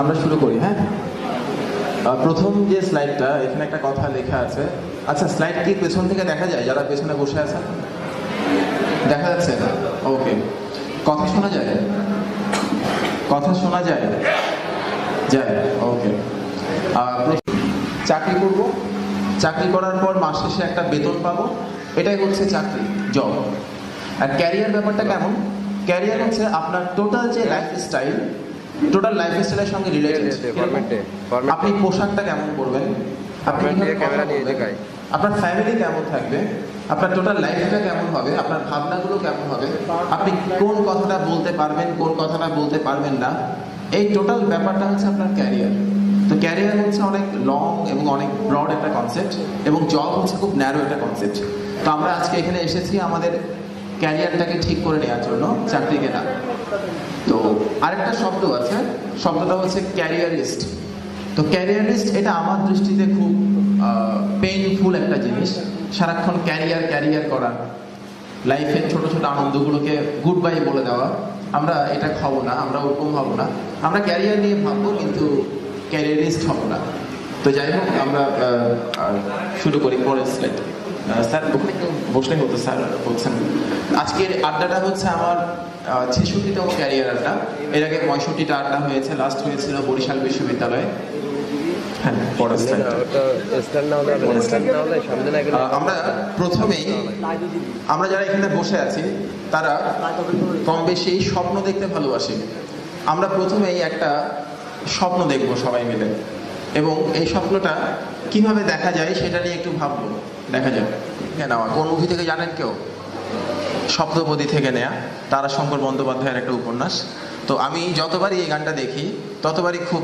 আমরা শুরু করি। হ্যাঁ, প্রথম যে স্লাইডটা, এখানে একটা কথা লেখা আছে। আচ্ছা, স্লাইড কি পেছন থেকে দেখা যায়? যারা পেছনে বসে আছেন দেখা যাচ্ছে না? ওকে, কথা শোনা যায়? কথা শোনা যায়? যায়, ওকে। চাকরি করব, চাকরি করার পর মাস শেষে একটা বেতন পাবো, এটাই হচ্ছে চাকরি, জব। আর ক্যারিয়ার ব্যাপারটা কেমন? ক্যারিয়ার হচ্ছে আপনার টোটাল যে লাইফস্টাইল, টোটাল লাইফস্টাইলের সঙ্গে রিলেটেড। আপনি পোশাকটা কেমন পরবেন, আপনি আপনার ফ্যামিলি কেমন থাকবে, আপনার টোটাল লাইফটা কেমন হবে, আপনার ভাবনাগুলো কেমন হবে, আপনি কোন কথাটা বলতে পারবেন, কোন কথাটা বলতে পারবেন না, এই টোটাল ব্যাপারটা হচ্ছে আপনার ক্যারিয়ার। তো ক্যারিয়ার হচ্ছে অনেক লং এবং অনেক ব্রড একটা কনসেপ্ট, এবং জব হচ্ছে খুব ন্যারো একটা কনসেপ্ট। তো আমরা আজকে এখানে এসেছি আমাদের ক্যারিয়ারটাকে ঠিক করে নেওয়ার জন্য, চাকরিকে না। তো আরেকটা শব্দ আছে, শব্দটা হচ্ছে ক্যারিয়ারিস্ট। তো ক্যারিয়ারিস্ট এটা আমার দৃষ্টিতে খুব পেইনফুল একটা জিনিস। সারাক্ষণ ক্যারিয়ার ক্যারিয়ার করা, লাইফের ছোট ছোট আনন্দগুলোকে গুড বাই বলে দেওয়া। আমরা এটা খাবো না, আমরা ওরকম হব না। আমরা ক্যারিয়ার নিয়ে ভাববো, কিন্তু ক্যারিয়ারিস্ট হব না। তো যাই হোক, আমরা শুরু করি পরের স্লাইড। স্যার বসলে হতো, স্যার বলছেন। আজকের আড্ডাটা হচ্ছে আমার 66তম ক্যারিয়ার আড্ডা। এর আগে 65টা আড্ডা হয়েছে, লাস্ট হয়েছিল বরিশাল বিশ্ববিদ্যালয়ে। হ্যাঁ, পরের স্লাইড। আমরা প্রথমেই, আমরা যারা এখানে বসে আছি তারা কম বেশি স্বপ্ন দেখতে ভালোবাসি। আমরা প্রথমেই একটা স্বপ্ন দেখব সবাই মিলে, এবং এই স্বপ্নটা কিভাবে দেখা যায় সেটা নিয়ে একটু ভাববো। দেখা যাক নেওয়া কোন মুভি থেকে জানেন কেউ? শব্দপদী থেকে নেয়া, তারাশঙ্কর বন্দ্যোপাধ্যায়ের একটা উপন্যাস। তো আমি যতবারই এই গানটা দেখি ততবারই খুব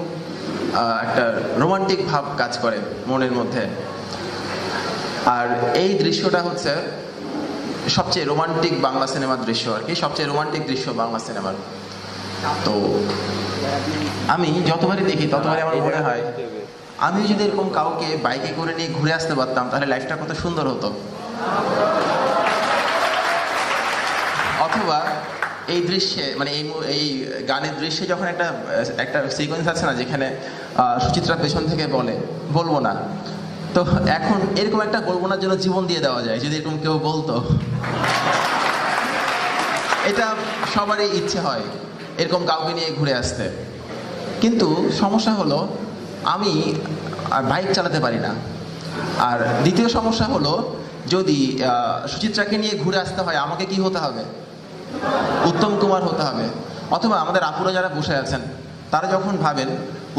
একটা রোমান্টিক ভাব কাজ করে মনের মধ্যে। আর এই দৃশ্যটা হচ্ছে সবচেয়ে রোমান্টিক বাংলা সিনেমার দৃশ্য আর কি, সবচেয়ে রোমান্টিক দৃশ্য বাংলা সিনেমার। তো আমি যতবারই দেখি ততবারই আমার মনে হয়, আমি যদি এরকম কাউকে বাইকে করে নিয়ে ঘুরে আসতে পারতাম তাহলে লাইফটা কত সুন্দর হতো। অথবা এই দৃশ্যে, মানে এই গানের দৃশ্যে যখন একটা সিকোয়েন্স আছে না, যেখানে সুচিত্রা পেছন থেকে বলবো না, তো এখন এরকম একটা বলবো না জন্য জীবন দিয়ে দেওয়া যায় যদি এরকম কেউ বলতো। এটা সবারই ইচ্ছে হয় এরকম কাউকে নিয়ে ঘুরে আসতে, কিন্তু সমস্যা হলো আমি বাইক চালাতে পারি না। আর দ্বিতীয় সমস্যা হলো, যদি সুচিত্রাকে নিয়ে ঘুরে আসতে হয় আমাকে কি হতে হবে? উত্তম কুমার হতে হবে। অথবা আমাদের আপুরা যারা বসে আছেন তারা যখন ভাবেন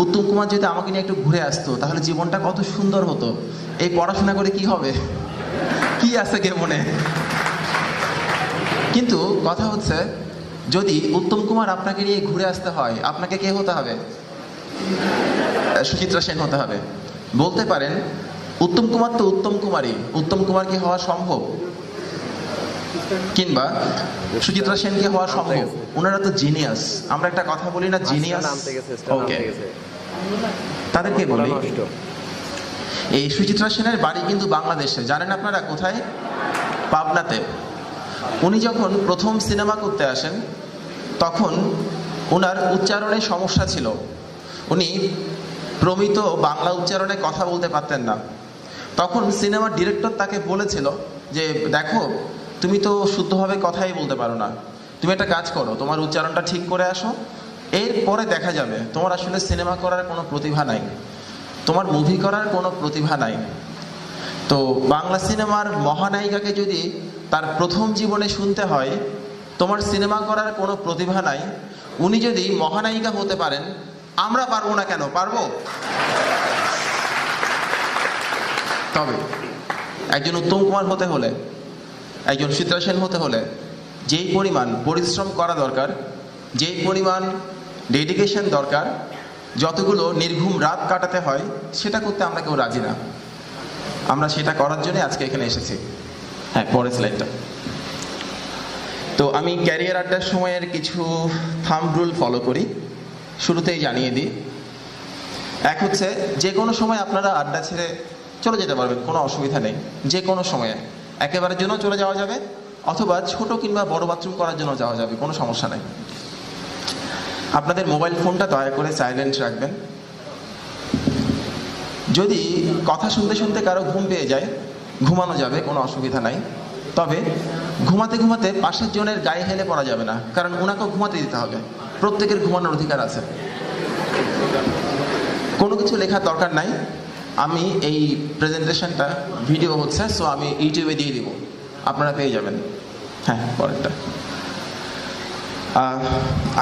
উত্তম কুমার যদি আমাকে নিয়ে একটু ঘুরে আসতো তাহলে জীবনটা কত সুন্দর হতো, এই পড়াশোনা করে কি হবে, কি আছে কে মনে। কিন্তু কথা হচ্ছে, যদি উত্তম কুমার আপনাকে নিয়ে ঘুরে আসতে হয় আপনাকে কে হতে হবে? সুচিত্রা সেন হতে হবে। বলতে পারেন উত্তম কুমার তো উত্তম কুমারই, উত্তম কুমার কি হওয়া সম্ভব? কিংবা সুচিত্রা সেন কি হওয়া সম্ভব? ওনারা তো জিনিয়াস। আমরা একটা কথা বলি না, জিনিয়াস? ওকে, তাদেরকে বলি। এই সুচিত্রা সেনের বাড়ি কিন্তু বাংলাদেশে, জানেন আপনারা কোথায়? পাবনাতে। উনি যখন প্রথম সিনেমা করতে আসেন তখন ওনার উচ্চারণে সমস্যা ছিল। উনি প্রমিত বাংলা উচ্চারণে কথা বলতে পারতেন না। তখন সিনেমার ডিরেক্টর তাকে বলেছিল যে, দেখো তুমি তো শুদ্ধভাবে কথাই বলতে পারো না, তুমি একটা কাজ করো, তোমার উচ্চারণটা ঠিক করে আসো, এরপরে দেখা যাবে তোমার আসলে সিনেমা করার কোনো প্রতিভা নাই, তোমার মুভি করার কোনো প্রতিভা নাই। তো বাংলা সিনেমার মহানায়িকাকে যদি তার প্রথম জীবনে শুনতে হয় তোমার সিনেমা করার কোনো প্রতিভা নাই, উনি যদি মহানায়িকা হতে পারেন আমরা পারবো না কেন? পারবো। তবে একজন উত্তম কুমার হতে হলে, একজন সুচিত্রা সেন হতে হলে যেই পরিমাণ পরিশ্রম করা দরকার, যেই পরিমাণ ডেডিকেশন দরকার, যতগুলো নির্ঘুম রাত কাটাতে হয়, সেটা করতে আমরা কেউ রাজি না। আমরা সেটা করার জন্য আজকে এখানে এসেছি। হ্যাঁ, পরের স্লাইডটা। তো আমি ক্যারিয়ার আড্ডার সময়ের কিছু থাম্ব রুল ফলো করি, শুরুতেই জানিয়ে দিই। এক হচ্ছে, যে কোনো সময় আপনারা আড্ডা ছেড়ে চলে যেতে পারবেন, কোনো অসুবিধা নেই। যে কোনো সময়ে একেবারের জন্য চলে যাওয়া যাবে, অথবা ছোট কিংবা বড় বাথরুম করার জন্য যাওয়া যাবে, কোনো সমস্যা নেই। আপনাদের মোবাইল ফোনটা দয়া করে সাইলেন্ট রাখবেন। যদি কথা শুনতে শুনতে কারো ঘুম পেয়ে যায়, ঘুমানো যাবে, কোনো অসুবিধা নাই। তবে ঘুমাতে ঘুমাতে পাশের জনের গায়ে হেলে পড়া যাবে না, কারণ ওনাকেও ঘুমাতে দিতে হবে। প্রত্যেকের ঘুমানোর অধিকার আছে। কোনো কিছু লেখার দরকার নাই। আমি এই প্রেজেন্টেশনটা ভিডিও হচ্ছে, সো আমি ইউটিউবে দিয়ে দিব, আপনারা পেয়ে যাবেন। হ্যাঁ, পরেরটা।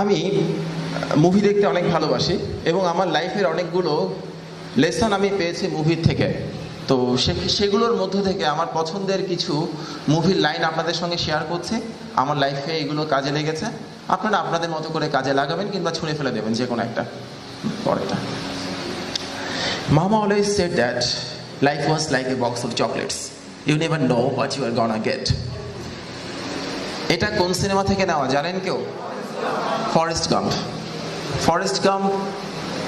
আমি মুভি দেখতে অনেক ভালোবাসি এবং আমার লাইফের অনেকগুলো লেসন আমি পেয়েছি মুভির থেকে। তো সেগুলোর মধ্য থেকে আমার পছন্দের কিছু মুভির লাইন আপনাদের সঙ্গে শেয়ার করছি। আমার লাইফে এগুলো কাজে লেগেছে, আপনারা আপনাদের মতো করে কাজে লাগাবেন কিংবা ছুঁড়ে ফেলে দেবেন যে কোনো একটা। পরেরটা। Mama always said that life was like a box of chocolates. You never know what you are gonna get. এটা কোন সিনেমা থেকে নেওয়া জানেন কেউ? Forrest Gump. ফরেস্ট গাম্প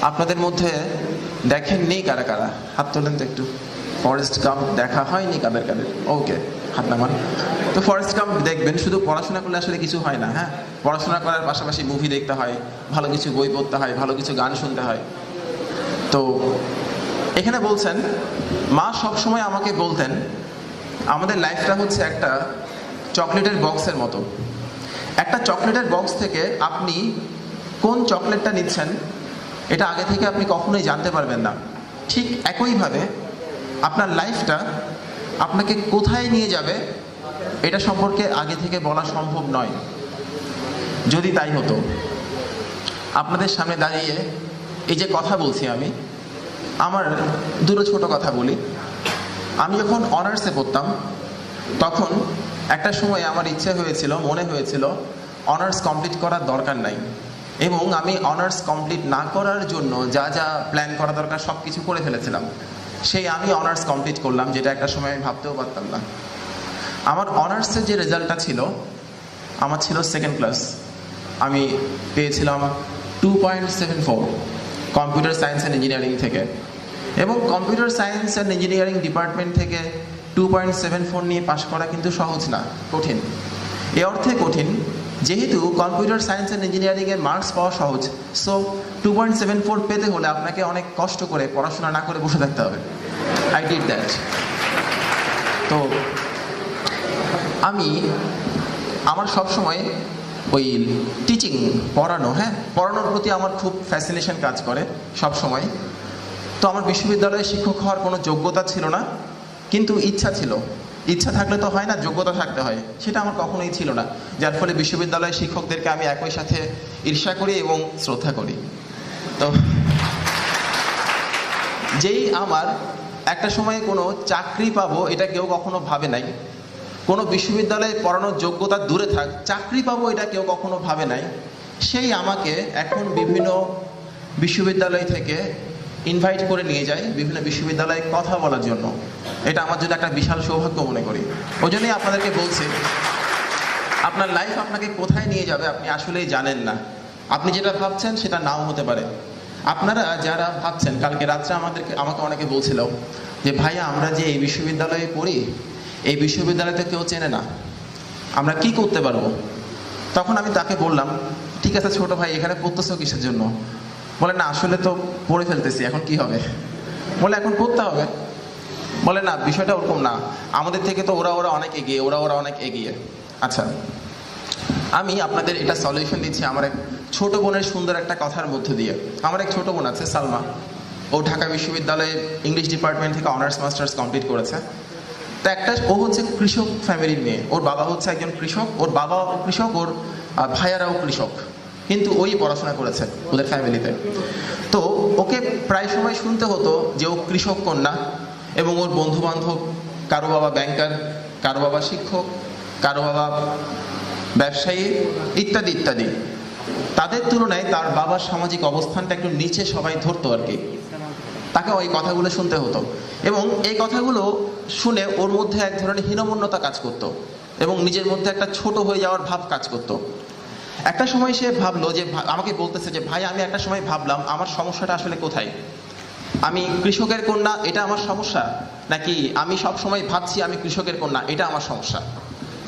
আপনাদের মধ্যে দেখেননি কারা কারা? হাত তোলেন তো একটু। ফরেস্ট গাম্প দেখা হয়নি কাদের কাদের? ওকে, হাত নামান। তো ফরেস্ট গাম্প দেখবেন। শুধু পড়াশোনা করলে আসলে কিছু হয় না। হ্যাঁ, পড়াশোনা করার পাশাপাশি মুভি দেখতে হয়, ভালো কিছু বই পড়তে হয়, ভালো কিছু গান শুনতে হয়। তো এখানে বলছেন, মা সবসময় আমাকে বলতেন আমাদের লাইফটা হচ্ছে একটা চকলেটের বক্সের মতো। একটা চকলেটের বক্স থেকে আপনি কোন চকলেটটা নিচ্ছেন এটা আগে থেকে আপনি কখনোই জানতে পারবেন না। ঠিক একইভাবে আপনার লাইফটা আপনাকে কোথায় নিয়ে যাবে এটা সম্পর্কে আগে থেকে বলা সম্ভব নয়। যদি তাই হতো, আপনাদের সামনে দাঁড়িয়ে এই যে কথা বলছি আমি, আমার দুটো ছোট কথা বলি। আমি যখন অনার্সে পড়তাম তখন একটা সময় আমার ইচ্ছে হয়েছিল, মনে হয়েছিল অনার্স কমপ্লিট করার দরকার নাই, এবং আমি অনার্স কমপ্লিট না করার জন্য যা যা প্ল্যান করা দরকার সব কিছু করে ফেলেছিলাম। সেই আমি অনার্স কমপ্লিট করলাম, যেটা একটা সময় আমি ভাবতেও পারতাম না। আমার অনার্সের যে রেজাল্টটা ছিল, আমার ছিল সেকেন্ড ক্লাস। আমি পেয়েছিলাম 2.74 কম্পিউটার সায়েন্স অ্যান্ড ইঞ্জিনিয়ারিং থেকে। এবং computer science and engineering department থেকে 2.74 নিয়ে পাশ করা কিন্তু সহজ না, কঠিন। এ অর্থে কঠিন যেহেতু কম্পিউটার সায়েন্স অ্যান্ড ইঞ্জিনিয়ারিংয়ে মার্কস পাওয়া সহজ, সো 2.74 পেতে হলে আপনাকে অনেক কষ্ট করে পড়াশোনা না করে বসে থাকতে হবে। I did that. তো আমি আমার সবসময় ওই টিচিং, পড়ানো, হ্যাঁ পড়ানোর প্রতি আমার খুব ফ্যাসিনেশন কাজ করে সব সময়। তো আমার বিশ্ববিদ্যালয়ে শিক্ষক হওয়ার কোনো যোগ্যতা ছিল না, কিন্তু ইচ্ছা ছিল। ইচ্ছা থাকলে তো হয় না, যোগ্যতা থাকতে হয়। সেটা আমার কখনোই ছিল না, যার ফলে বিশ্ববিদ্যালয়ের শিক্ষকদেরকে আমি একই সাথে ঈর্ষা করি এবং শ্রদ্ধা করি। তো যেই আমার একটা সময়ে কোনো চাকরি পাবো এটা কেউ কখনো ভাবে নাই, কোনো বিশ্ববিদ্যালয়ে পড়ানোর যোগ্যতা দূরে থাক, চাকরি পাবো এটা কেউ কখনো ভাবে নাই, সেই আমাকে এখন বিভিন্ন বিশ্ববিদ্যালয় থেকে ইনভাইট করে নিয়ে যায় বিভিন্ন বিশ্ববিদ্যালয়ে কথা বলার জন্য। এটা আমার জন্য একটা বিশাল সৌভাগ্য মনে করি। ওই জন্যই আপনাদেরকে বলছি, আপনার লাইফ আপনাকে কোথায় নিয়ে যাবে আপনি আসলেই জানেন না। আপনি যেটা ভাবছেন সেটা নাও হতে পারে। আপনারা যারা ভাবছেন, কালকে রাত্রে আমাকে অনেকে বলছিল যে ভাইয়া আমরা যে এই বিশ্ববিদ্যালয়ে পড়ি, এই বিশ্ববিদ্যালয়তে কেউ চেনে না, আমরা কি করতে পারবো? তখন আমি তাকে বললাম, ঠিক আছে ছোট ভাই, এখানে পড়তেছো কিসের জন্য? বলে না আসলে তো পড়ে ফেলতেছি, এখন কি হবে? বলে এখন পড়তে হবে। বলে না বিষয়টা ওরকম না, আমাদের থেকে তো ওরা অনেক এগিয়ে, ওরা অনেক এগিয়ে। আচ্ছা, আমি আপনাদের এটা সলিউশন দিচ্ছি আমার এক ছোট বোনের সুন্দর একটা কথার মধ্যে দিয়ে। আমার এক ছোট বোন আছে সালমা, ও ঢাকা বিশ্ববিদ্যালয়ে ইংলিশ ডিপার্টমেন্ট থেকে অনার্স মাস্টার্স কমপ্লিট করেছে। তো ও হচ্ছে কৃষক ফ্যামিলির মেয়ে। ওর বাবা হচ্ছে একজন কৃষক, ওর বাবাও কৃষক, ওর ভাইয়ারাও কৃষক, কিন্তু ওই পড়াশোনা করেছে ওদের ফ্যামিলিতে। তো ওকে প্রায় সময় শুনতে হতো যে ও কৃষক কন্যা, এবং ওর বন্ধু বান্ধব কারো বাবা ব্যাংকার, কারো বাবা শিক্ষক, কারো বাবা ব্যবসায়ী, ইত্যাদি ইত্যাদি। তাদের তুলনায় তার বাবার সামাজিক অবস্থানটা একটু নিচে সবাই ধরতো আর কি। তাকে ওই কথাগুলো শুনতে হতো, এবং এই কথাগুলো শুনে ওর মধ্যে এক ধরনের হীনমন্যতা কাজ করতো এবং নিজের মধ্যে একটা ছোট হয়ে যাওয়ার ভাব কাজ করতো। একটা সময় সে ভাবলো যে, আমাকে বলতেছে যে ভাই আমি একটা সময় ভাবলাম আমার সমস্যাটা আসলে কোথায়, আমি কৃষকের কন্যা এটা আমার সমস্যা, নাকি আমি সব সময় ভাবছি আমি কৃষকের কন্যা এটা আমার সমস্যা।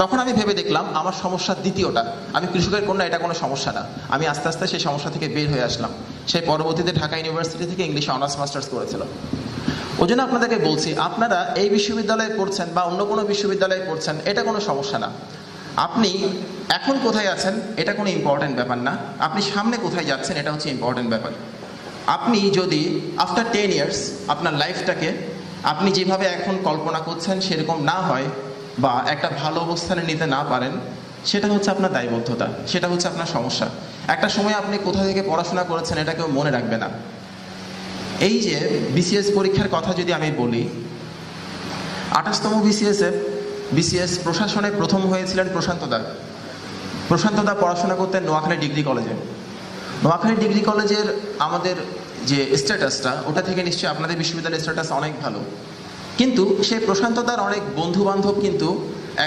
তখন আমি ভেবে দেখলাম আমার সমস্যা দ্বিতীয়টা, আমি কৃষকের কন্যা, এটা কোনো সমস্যা না। আমি আস্তে আস্তে সেই সমস্যা থেকে বের হয়ে আসলাম। সেই পরবর্তীতে ঢাকা ইউনিভার্সিটি থেকে ইংলিশে অনার্স মাস্টার্স করেছিল। ওই জন্য আপনাদেরকে বলছি, আপনারা এই বিশ্ববিদ্যালয়ে পড়ছেন বা অন্য কোনো বিশ্ববিদ্যালয়ে পড়ছেন, এটা কোনো সমস্যা না। আপনি এখন কোথায় আছেন এটা কোনো ইম্পর্টেন্ট ব্যাপার না, আপনি সামনে কোথায় যাচ্ছেন এটা হচ্ছে ইম্পর্টেন্ট ব্যাপার। আপনি যদি আফটার 10 ইয়ার্স আপনার লাইফটাকে আপনি যেভাবে এখন কল্পনা করছেন সেরকম না হয়, বা একটা ভালো অবস্থানে নিতে না পারেন, সেটা হচ্ছে আপনার দায়বদ্ধতা, সেটা হচ্ছে আপনার সমস্যা। একটা সময় আপনি কোথা থেকে পড়াশোনা করেছেন এটা কেউ মনে রাখবে না। এই যে বিসিএস পরীক্ষার কথা যদি আমি বলি, 28তম বিসিএস প্রশাসনে প্রথম হয়েছিলেন প্রশান্ত দা পড়াশোনা করতেন নোয়াখালী ডিগ্রি কলেজে। নোয়াখালী ডিগ্রি কলেজের আমাদের যে স্ট্যাটাসটা, ওটা থেকে নিশ্চয়ই আপনাদের বিশ্ববিদ্যালয়ের স্ট্যাটাস অনেক ভালো, কিন্তু সেই প্রশান্ত দার অনেক বন্ধু বান্ধব কিন্তু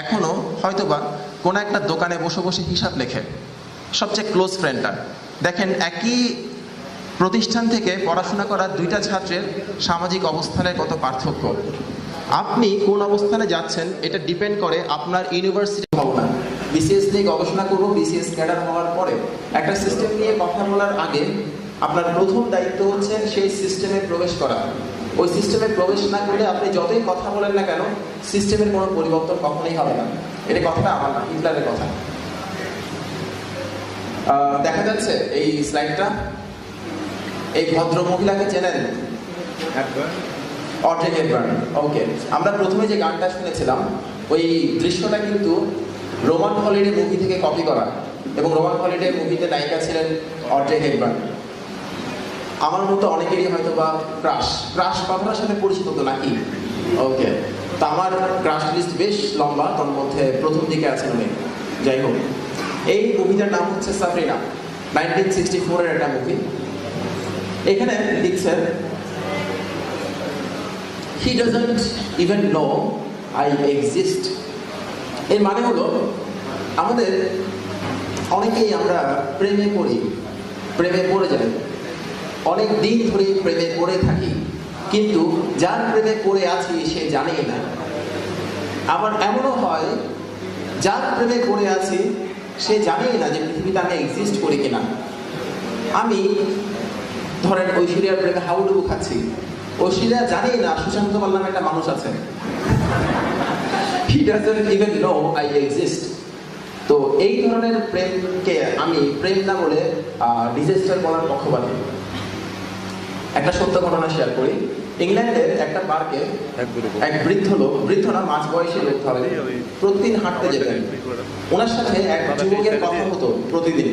এখনও হয়তোবা কোনো একটা দোকানে বসে বসে হিসাব লেখে। সবচেয়ে ক্লোজ ফ্রেন্ডটা দেখেন, একই প্রতিষ্ঠান থেকে পড়াশোনা করা দুইটা ছাত্রের সামাজিক অবস্থানের কত পার্থক্য। আপনি কোন অবস্থানে যাচ্ছেন এটা ডিপেন্ড করে আপনার ইউনিভার্সিটি ভাবনা। বিসিএস নিয়ে গবেষণা করবো, বিসিএস ক্যাডার হওয়ার পরে একটা সিস্টেম নিয়ে কথা বলার আগে আপনার প্রথম দায়িত্ব হচ্ছে সেই সিস্টেমে প্রবেশ করা। ওই সিস্টেমে প্রবেশ না করলে আপনি যতই কথা বলেন না কেন, সিস্টেমের কোনো পরিবর্তন কখনোই হবে না। এটা কথাটা আমার না, হিটলারের কথা। দেখা যাচ্ছে এই স্লাইডটা, এই ভদ্র মহিলাকে চেনেন? Audrey Hepburn. ওকে, আমরা প্রথমে যে গানটা শুনেছিলাম ওই দৃশ্যটা কিন্তু রোমান হলিডে মুভি থেকে কপি করা, এবং রোমান হলিডে মুভিতে নায়িকা ছিলেন অড্রে হেপবার্ন। আমার মতো অনেকেরই হয়তো বা ক্রাশ কথাটার সাথে পরিচিত তো নাকি? ওকে, তো আমার ক্রাশ লিস্ট বেশ লম্বা, তার মধ্যে প্রথম দিকে আছেন উনি। যাই হোক, এই মুভিটার নাম হচ্ছে সাফরিনা, 1964-এর একটা মুভি। এখানে লিখছেন, he doesn't even know I exist। এর মানে হলো আমাদের অনেকেই আমরা প্রেমে পড়ে যাই, অনেক দিন ধরে প্রেমে পড়ে থাকি, কিন্তু যার প্রেমে পড়ে আছি সে জানেই না। আবার এমনও হয় যার প্রেমে পড়ে আছি সে জানেই না যে পৃথিবীতে আমি এক্সিস্ট করি কিনা। আমি ধরেন ঐশ্বরিয়ার প্রেমে হাউডুবু খাচ্ছি, ঐশ্বরিয়া জানেই না সুশান্ত পাল নামে একটা মানুষ আছে। He doesn't even know I exist। তো এই ধরনের প্রেমকে আমি প্রেম না বলে ডিজাস্টার বলার পক্ষপাতী। একটা সত্য ঘটনা শেয়ার করি। ইংল্যান্ডের একটা পার্কে এক বৃদ্ধ না, মাঝ বয়সী লোক হবে, প্রতিদিন হাঁটতে যেতেন। ওনার সাথে এক যুবকের কথা হতো প্রতিদিন।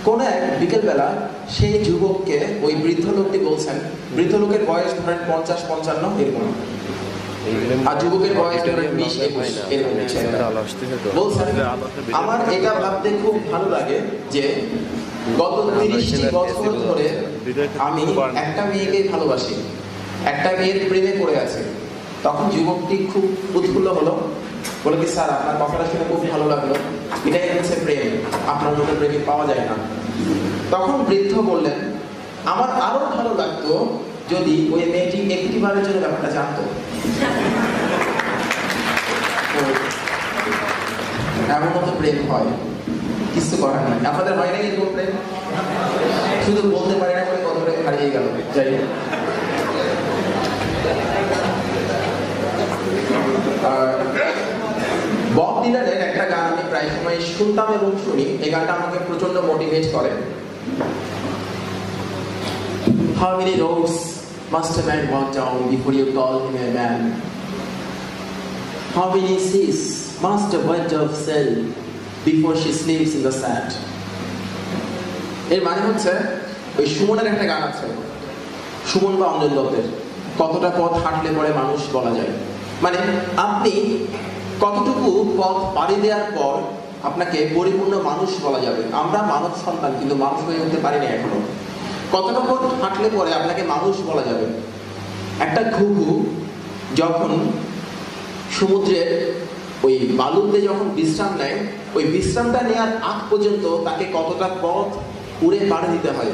কোন এক বিকেলবেলা সেই যুবককে ওই বৃদ্ধ লোকটি বলছেন, বৃদ্ধ লোকের বয়স ধরেন 50-55 এরকম, আর যুবকের বয়স ধরেন 20-21 এরকম। বলছেন, আমার এটা ভাবতে খুব ভালো লাগে যে গত 30টি বছর ধরে আমি একটা মেয়েকে ভালোবাসি, একটা মেয়ের প্রেমে পড়ে আছে। তখন যুবকটি খুব উৎফুল্ল হলো, বলে কি স্যার আপনার কথাটা শুনে খুব ভালো লাগলো, এটাই হচ্ছে প্রেম, আপনার মতো প্রেমিক পাওয়া যায় না। তখন বৃদ্ধ বললেন, আমার আরো ভালো লাগতো যদি ওই মেয়েটি একটিবারের জন্য ব্যাপারটা জানতো। এমন মতো প্রেম হয়, কিছু করার নাই। আপনাদের হয় না এরকম প্রেম? শুধু বলতে পারি না বলে কত প্রেম হারিয়ে গেল। যাই হোক, বব ডিলানের একটা গান আমি প্রায় সময় শুনতাম এবং শুনি। এই গানটা আমাকে প্রচন্ড মোটিভেট করে। How many roads must a man walk down before you call him a man? How many seas must a white dove sail before she sleeps in the sand? এর মানে হচ্ছে, ওই সুমনের একটা গান আছে, সুমন বা অঞ্জন দত্তের, কতটা পথ হাঁটলে পরে মানুষ বলা যায়। মানে আপনি কতটুকু পথ পাড়ি দেওয়ার পর আপনাকে পরিপূর্ণ মানুষ বলা যাবে। আমরা মানব সন্তান, কিন্তু মানুষ হয়ে উঠতে পারিনি এখনো। কতটা পথ হাঁটলে পরে আপনাকে মানুষ বলা যাবে। একটা ঘুঘু যখন সমুদ্রের ওই বালুতে যখন বিশ্রাম নেয়, ওই বিশ্রামটা নেওয়ার আগ পর্যন্ত তাকে কতটা পথ উড়ে পাড়ি দিতে হয়,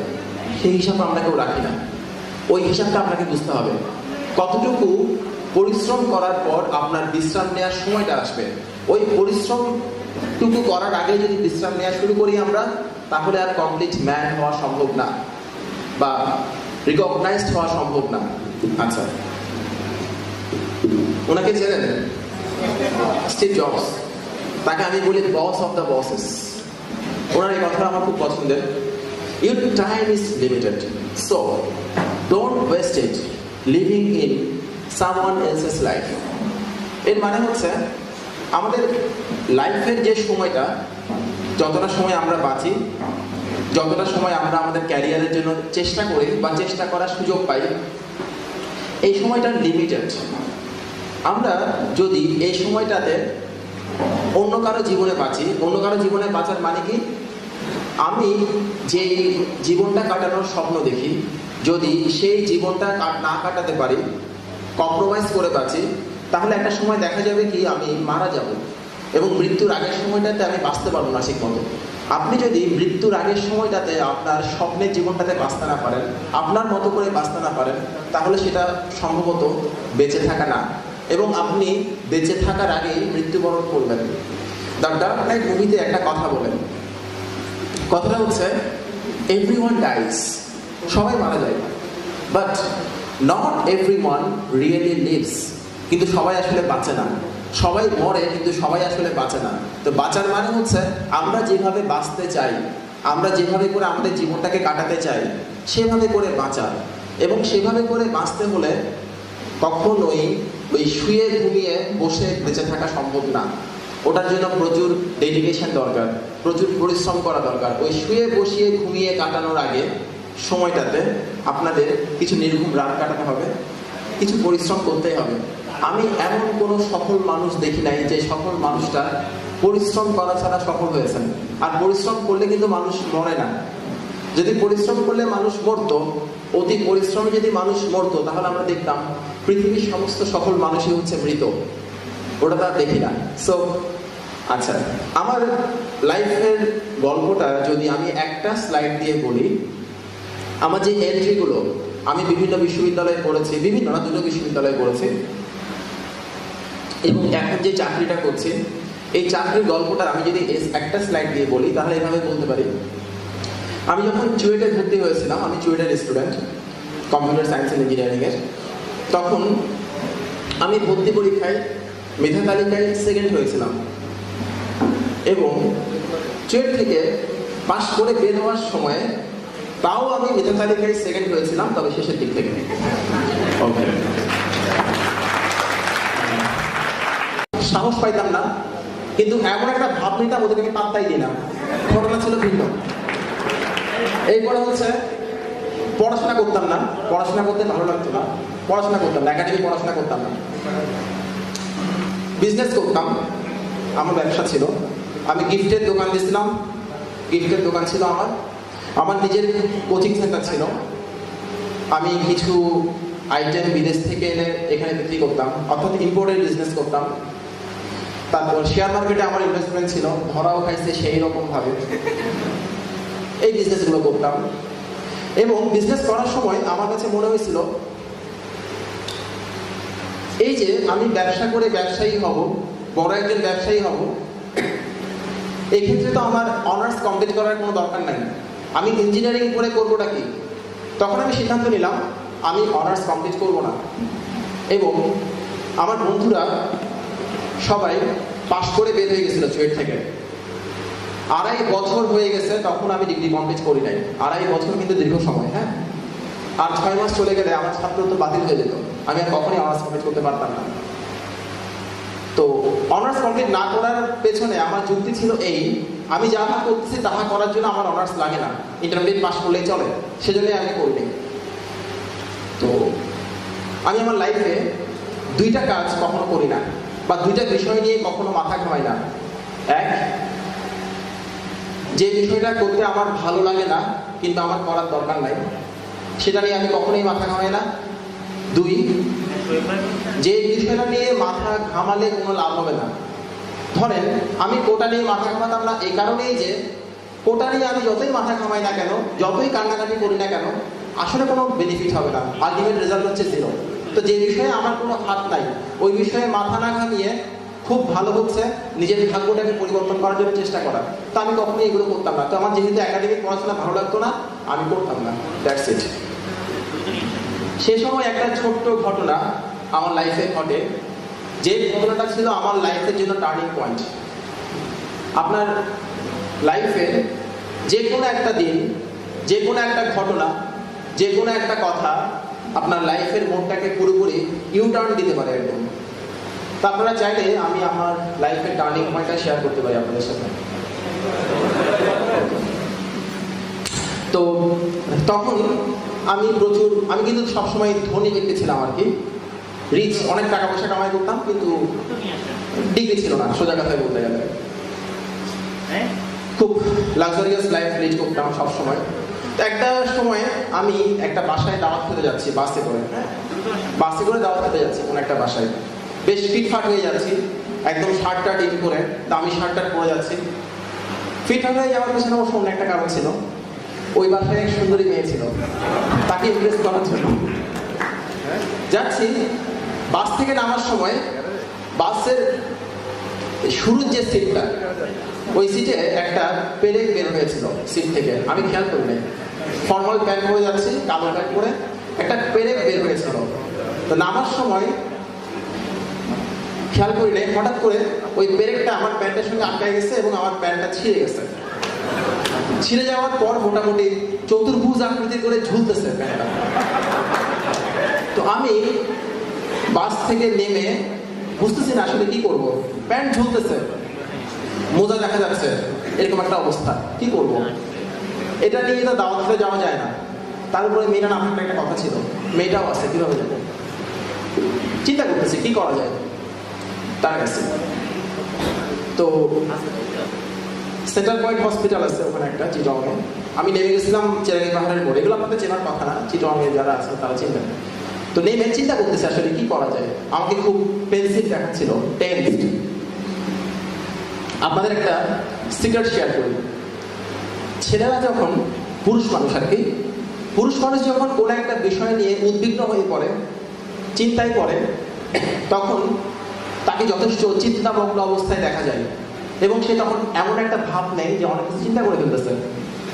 সেই হিসাব আমরা কেউ রাখি না। ওই হিসাবটা আপনাকে বুঝতে হবে। কতটুকু পরিশ্রম করার পর আপনার বিশ্রাম নেওয়ার সময়টা আসবে, ওই পরিশ্রমটুকু করার আগে যদি বিশ্রাম নেওয়া শুরু করি আমরা, তাহলে আর কমপ্লিট ম্যান হওয়া সম্ভব না বা রিকগনাইজড হওয়া সম্ভব না। আচ্ছা, ওনাকে চেনেন? স্টিভ জবস, তাকে আমি বলি বস অফ দ্য বসেস। ওনার এই কথাটা আমার খুব পছন্দের। Your time is limited, so don't waste it living in someone else's life. এর মানে হচ্ছে আমাদের লাইফের যে সময়টা, যতটা সময় আমরা বাঁচি, যতটা সময় আমরা আমাদের ক্যারিয়ারের জন্য চেষ্টা করি বা চেষ্টা করার সুযোগ পাই, এই সময়টা লিমিটেড। আমরা যদি এই সময়টাতে অন্য কারো জীবনে বাঁচি, অন্য কারো জীবনে বাঁচার মানে কি, আমি যে জীবনটা কাটানোর স্বপ্ন দেখি, যদি সেই জীবনটা না কাটাতে পারি, কম্প্রোমাইজ করে বাঁচি, তাহলে একটা সময় দেখা যাবে কি আমি মারা যাব এবং মৃত্যুর আগের সময়টাতে আমি বাঁচতে পারবো না ঠিক মতো। আপনি যদি মৃত্যুর আগের সময়টাতে আপনার স্বপ্নের জীবনটাতে বাঁচতে না পারেন, আপনার মতো করে বাঁচতে না পারেন, তাহলে সেটা সম্ভবত বেঁচে থাকা না, এবং আপনি বেঁচে থাকার আগেই মৃত্যুবরণ করবেন। দ্য ডার্ক নাইট মুভিতে একটা কথা বলেন, কথাটা হচ্ছে এভরিওয়ান ডাইজ, সবাই মারা যায়, but not everyone really lives. কিন্তু সবাই আসলে বাঁচে না, সবাই মরে কিন্তু সবাই আসলে বাঁচে না। তো বাঁচার মানে হচ্ছে আমরা যেভাবে বাঁচতে চাই, আমরা যেভাবে করে আমাদের জীবনটাকে কাটাতে চাই, সেভাবে করে বাঁচা। এবং সেভাবে করে বাঁচতে হলে কখনোই ওই শুয়ে ঘুমিয়ে বসে বেঁচে থাকা সম্ভব না। ওটার জন্য প্রচুর ডেডিকেশন দরকার, প্রচুর পরিশ্রম করা দরকার। ওই শুয়ে বসিয়ে ঘুমিয়ে কাটানোর আগে সময়টাতে আপনাদের কিছু নির্ঘুম রাত কাটাতে হবে, কিছু পরিশ্রম করতেই হবে। আমি এমন কোনো সফল মানুষ দেখি নাই যে সফল মানুষটা পরিশ্রম করা ছাড়া সফল হয়েছেন। আর পরিশ্রম করলে কিন্তু মানুষ মরে না। যদি পরিশ্রম করলে মানুষ মরতো, অতি পরিশ্রমে যদি মানুষ মরতো, তাহলে আমরা দেখতাম পৃথিবীর সমস্ত সফল মানুষই হচ্ছে মৃত। ওটা তো আর দেখি না। সো আচ্ছা, আমার লাইফের গল্পটা যদি আমি একটা স্লাইড দিয়ে বলি, আমার যে এন্ট্রিগুলো, আমি বিভিন্ন বিশ্ববিদ্যালয়ে পড়েছি, বিভিন্ন না দুটো বিশ্ববিদ্যালয়ে পড়েছি, এবং এখন যে চাকরিটা করছি, এই চাকরির গল্পটা আমি যদি একটা স্লাইড দিয়ে বলি, তাহলে এভাবে বলতে পারি। আমি যখন চুয়েটে ভর্তি হয়েছিলাম, আমি চুয়েটের স্টুডেন্ট, কম্পিউটার সায়েন্স অ্যান্ড ইঞ্জিনিয়ারিংয়ের, তখন আমি ভর্তি পরীক্ষায় মেধা তালিকায় সেকেন্ড হয়েছিলাম, এবং চুয়েট থেকে পাশ করে বের হওয়ার সময় তাও আমি মেধা তালিকায় সেকেন্ড হয়েছিলাম, তবে শেষের দিক থেকে। সাহস পাইতাম না, কিন্তু এমন একটা ভাব নিতাম ওদেরকে আমি পাত্তাই দিলাম। ঘটনা ছিল ভিন্ন। এরপরে হচ্ছে পড়াশোনা করতাম না, পড়াশোনা করতে ভালো লাগতো না, পড়াশোনা করতাম না, একাডেমিক পড়াশোনা করতাম না, বিজনেস করতাম। আমার ব্যবসা ছিল, আমি গিফটের দোকান দিয়েছিলাম, গিফটের দোকান ছিল আমার, আমার নিজের কোচিং সেন্টার ছিল। আমি কিছু আইটেম বিদেশ থেকে এনে এখানে বিক্রি করতাম, অর্থাৎ ইম্পোর্টের বিজনেস করতাম। তারপর শেয়ার মার্কেটে আমার ইনভেস্টমেন্ট ছিল, ধরাও খাইছে সেই রকম ভাবে। এই বিজনেসগুলো করতাম, এবং বিজনেস করার সময় আমার কাছে মনে হয়েছিল এই যে আমি ব্যবসা করে ব্যবসায়ী হব, বড় একজন ব্যবসায়ী হব, এই ক্ষেত্রে তো আমার অনার্স কমপ্লিট করার কোনো দরকার নাই। আমি ইঞ্জিনিয়ারিং করে করবোটা কি? তখন আমি সিদ্ধান্ত নিলাম আমি অনার্স কমপ্লিট করব না। এবং আমার বন্ধুরা সবাই পাশ করে বের হয়ে গেছিল চুয়েট থেকে। 2.5 বছর হয়ে গেছে তখন আমি ডিগ্রি কমপ্লিট করি নাই। 2.5 বছর কিন্তু দীর্ঘ সময়, হ্যাঁ। আর 6 মাস চলে গেলে আমার ছাত্র তো বাতিল হয়ে যেত, আমি আর কখনই অনার্স কমপ্লিট করতে পারতাম না। তো অনার্স কমপ্লিট না করার পেছনে আমার যুক্তি ছিল এই, আমি যাহা করতেছি তাহা করার জন্য আমার অনার্স লাগে না, ইন্টারমিডিয়েট পাস করলেই চলে, সেজন্যই আমি করিনি। তো আমি আমার লাইফে 2টা কাজ কখনো করি না, বা 2টা বিষয় নিয়ে কখনো মাথা ঘামাই না। এক, যে বিষয়টা করতে আমার ভালো লাগে না কিন্তু আমার করার দরকার নাই, সেটা নিয়ে আমি কখনোই মাথা ঘামাই না। 2, যে বিষয়টা নিয়ে মাথা ঘামালে কোনো লাভ হবে না। ধরেন আমি কোটা নিয়ে মাথা ঘামাতাম না এই কারণেই যে কোটা নিয়ে আমি যতই মাথা ঘামাই না কেন, যতই কান্নাকাটি করি না কেন, আসলে কোনো বেনিফিট হবে না, আলটিমেট রেজাল্ট হচ্ছে 0। তো যে বিষয়ে আমার কোনো হাত নাই, ওই বিষয়ে মাথা না ঘামিয়ে খুব ভালো হচ্ছে, নিজের ভাগ্যটাকে পরিবর্তন করার জন্য চেষ্টা করা। তো আমি কখনোই এগুলো করতাম না। তো আমার যেহেতু একাডেমিক পড়াশোনা ভালো লাগতো না, আমি করতাম না, দ্যাটস ইট। সে সময় একটা ছোট্ট ঘটনা আমার লাইফে ঘটে, যে ঘটনাটা ছিল আমার লাইফের জন্য টার্নিং পয়েন্ট। আপনার লাইফে যে কোনো একটা দিন, যে কোনো একটা ঘটনা, যে কোনো একটা কথা আপনার লাইফের মোড়টাকে পুরোপুরি ইউটার্ন দিতে পারে একদম। তা আপনারা চাইলে আমি আমার লাইফের টার্নিং পয়েন্টটা শেয়ার করতে পারি আপনাদের সাথে। তো তখন আমি কিন্তু সবসময় ধনী ব্যক্তি ছিলাম আর কি, রিচ, অনেক টাকা পয়সা কামাই করতাম, কিন্তু ডিগ্রি ছিল না সোজা কথায় বলতে গেলে। খুব লাক্সারিয়াস লাইফ লিড করতাম সবসময়। তো একটা সময় আমি একটা বাসায় দাওয়াত খেতে যাচ্ছি বাসে করে দাওয়াত খেতে যাচ্ছি কোনো একটা বাসায়, বেশ ফিটফাট হয়ে যাচ্ছি, একদম শার্টটা ইন করে, দামি শার্টটা পরে যাচ্ছি। ফিটফাট হয়ে যাওয়ার পেছনে অবশ্য অন্য একটা কারণ ছিল, ওই বাসায় এক সুন্দরী মেয়ে ছিল, তাকে ইমপ্রেস করার জন্য যাচ্ছি। বাস থেকে নামার সময় বাসের শুরুর যে সিটটা, ওই সিটে একটা পেরেক বের হয়েছিল সিট থেকে, আমি খেয়াল করি নাই। ফর্মাল প্যান্ট পরে যাচ্ছি, কালো প্যান্ট পরে, একটা পেরেক বের হয়েছিল। তো নামার সময় খেয়াল করি নাই, হঠাৎ করে ওই পেরেকটা আমার প্যান্টের সঙ্গে আটকায় গেছে এবং আমার প্যান্টটা ছিঁড়ে গেছে। ছিঁড়ে যাওয়ার পর মোটামুটি চতুর্ভুজ আকৃতির করে ঝুলতেছে প্যান্টটা। তো আমি বাস থেকে নেমে বুঝতেছি না আসলে কি করব, প্যান্ট ঝুলতেছে, মোজা দেখা যাচ্ছে, এরকম একটা অবস্থা, কি করব? এটা নিয়ে তো দাওয়াত খেতে যাওয়া যায় না, তার উপরে মেয়েটা না থাকলে একটা কথা ছিল, মেয়েটাও আছে, কিভাবে যাবো? চিন্তা করতেছি কি করা যায় তার কাছে। তো সেন্টার পয়েন্ট হসপিটাল আছে ওখানে একটা চিটংয়ে, আমি নেমে গেছিলাম চেরাগি পাহাড়ের মোড়। এগুলো আপনাদের চেনার কথা না, চিটংয়ে যারা আছে তারা চিনবেন। তো নেমে চিন্তা করতেছে আসলে কি করা যায়। আমাকে খুব পেন্সিভ দেখাচ্ছিল, টেন্সড। আপনাদের একটা সিক্রেট শেয়ার করি, ছেলেরা যখন, পুরুষ মানুষ আর কি, পুরুষ মানুষ যখন কোনো একটা বিষয় নিয়ে উদ্বিগ্ন হয়ে পড়ে, চিন্তায় পড়ে, তখন তাকে যথেষ্ট চিন্তামগ্ন অবস্থায় দেখা যায় এবং সে তখন এমন একটা ভাব নেই যে অনেক কিছু চিন্তা করে ফেলতেছে,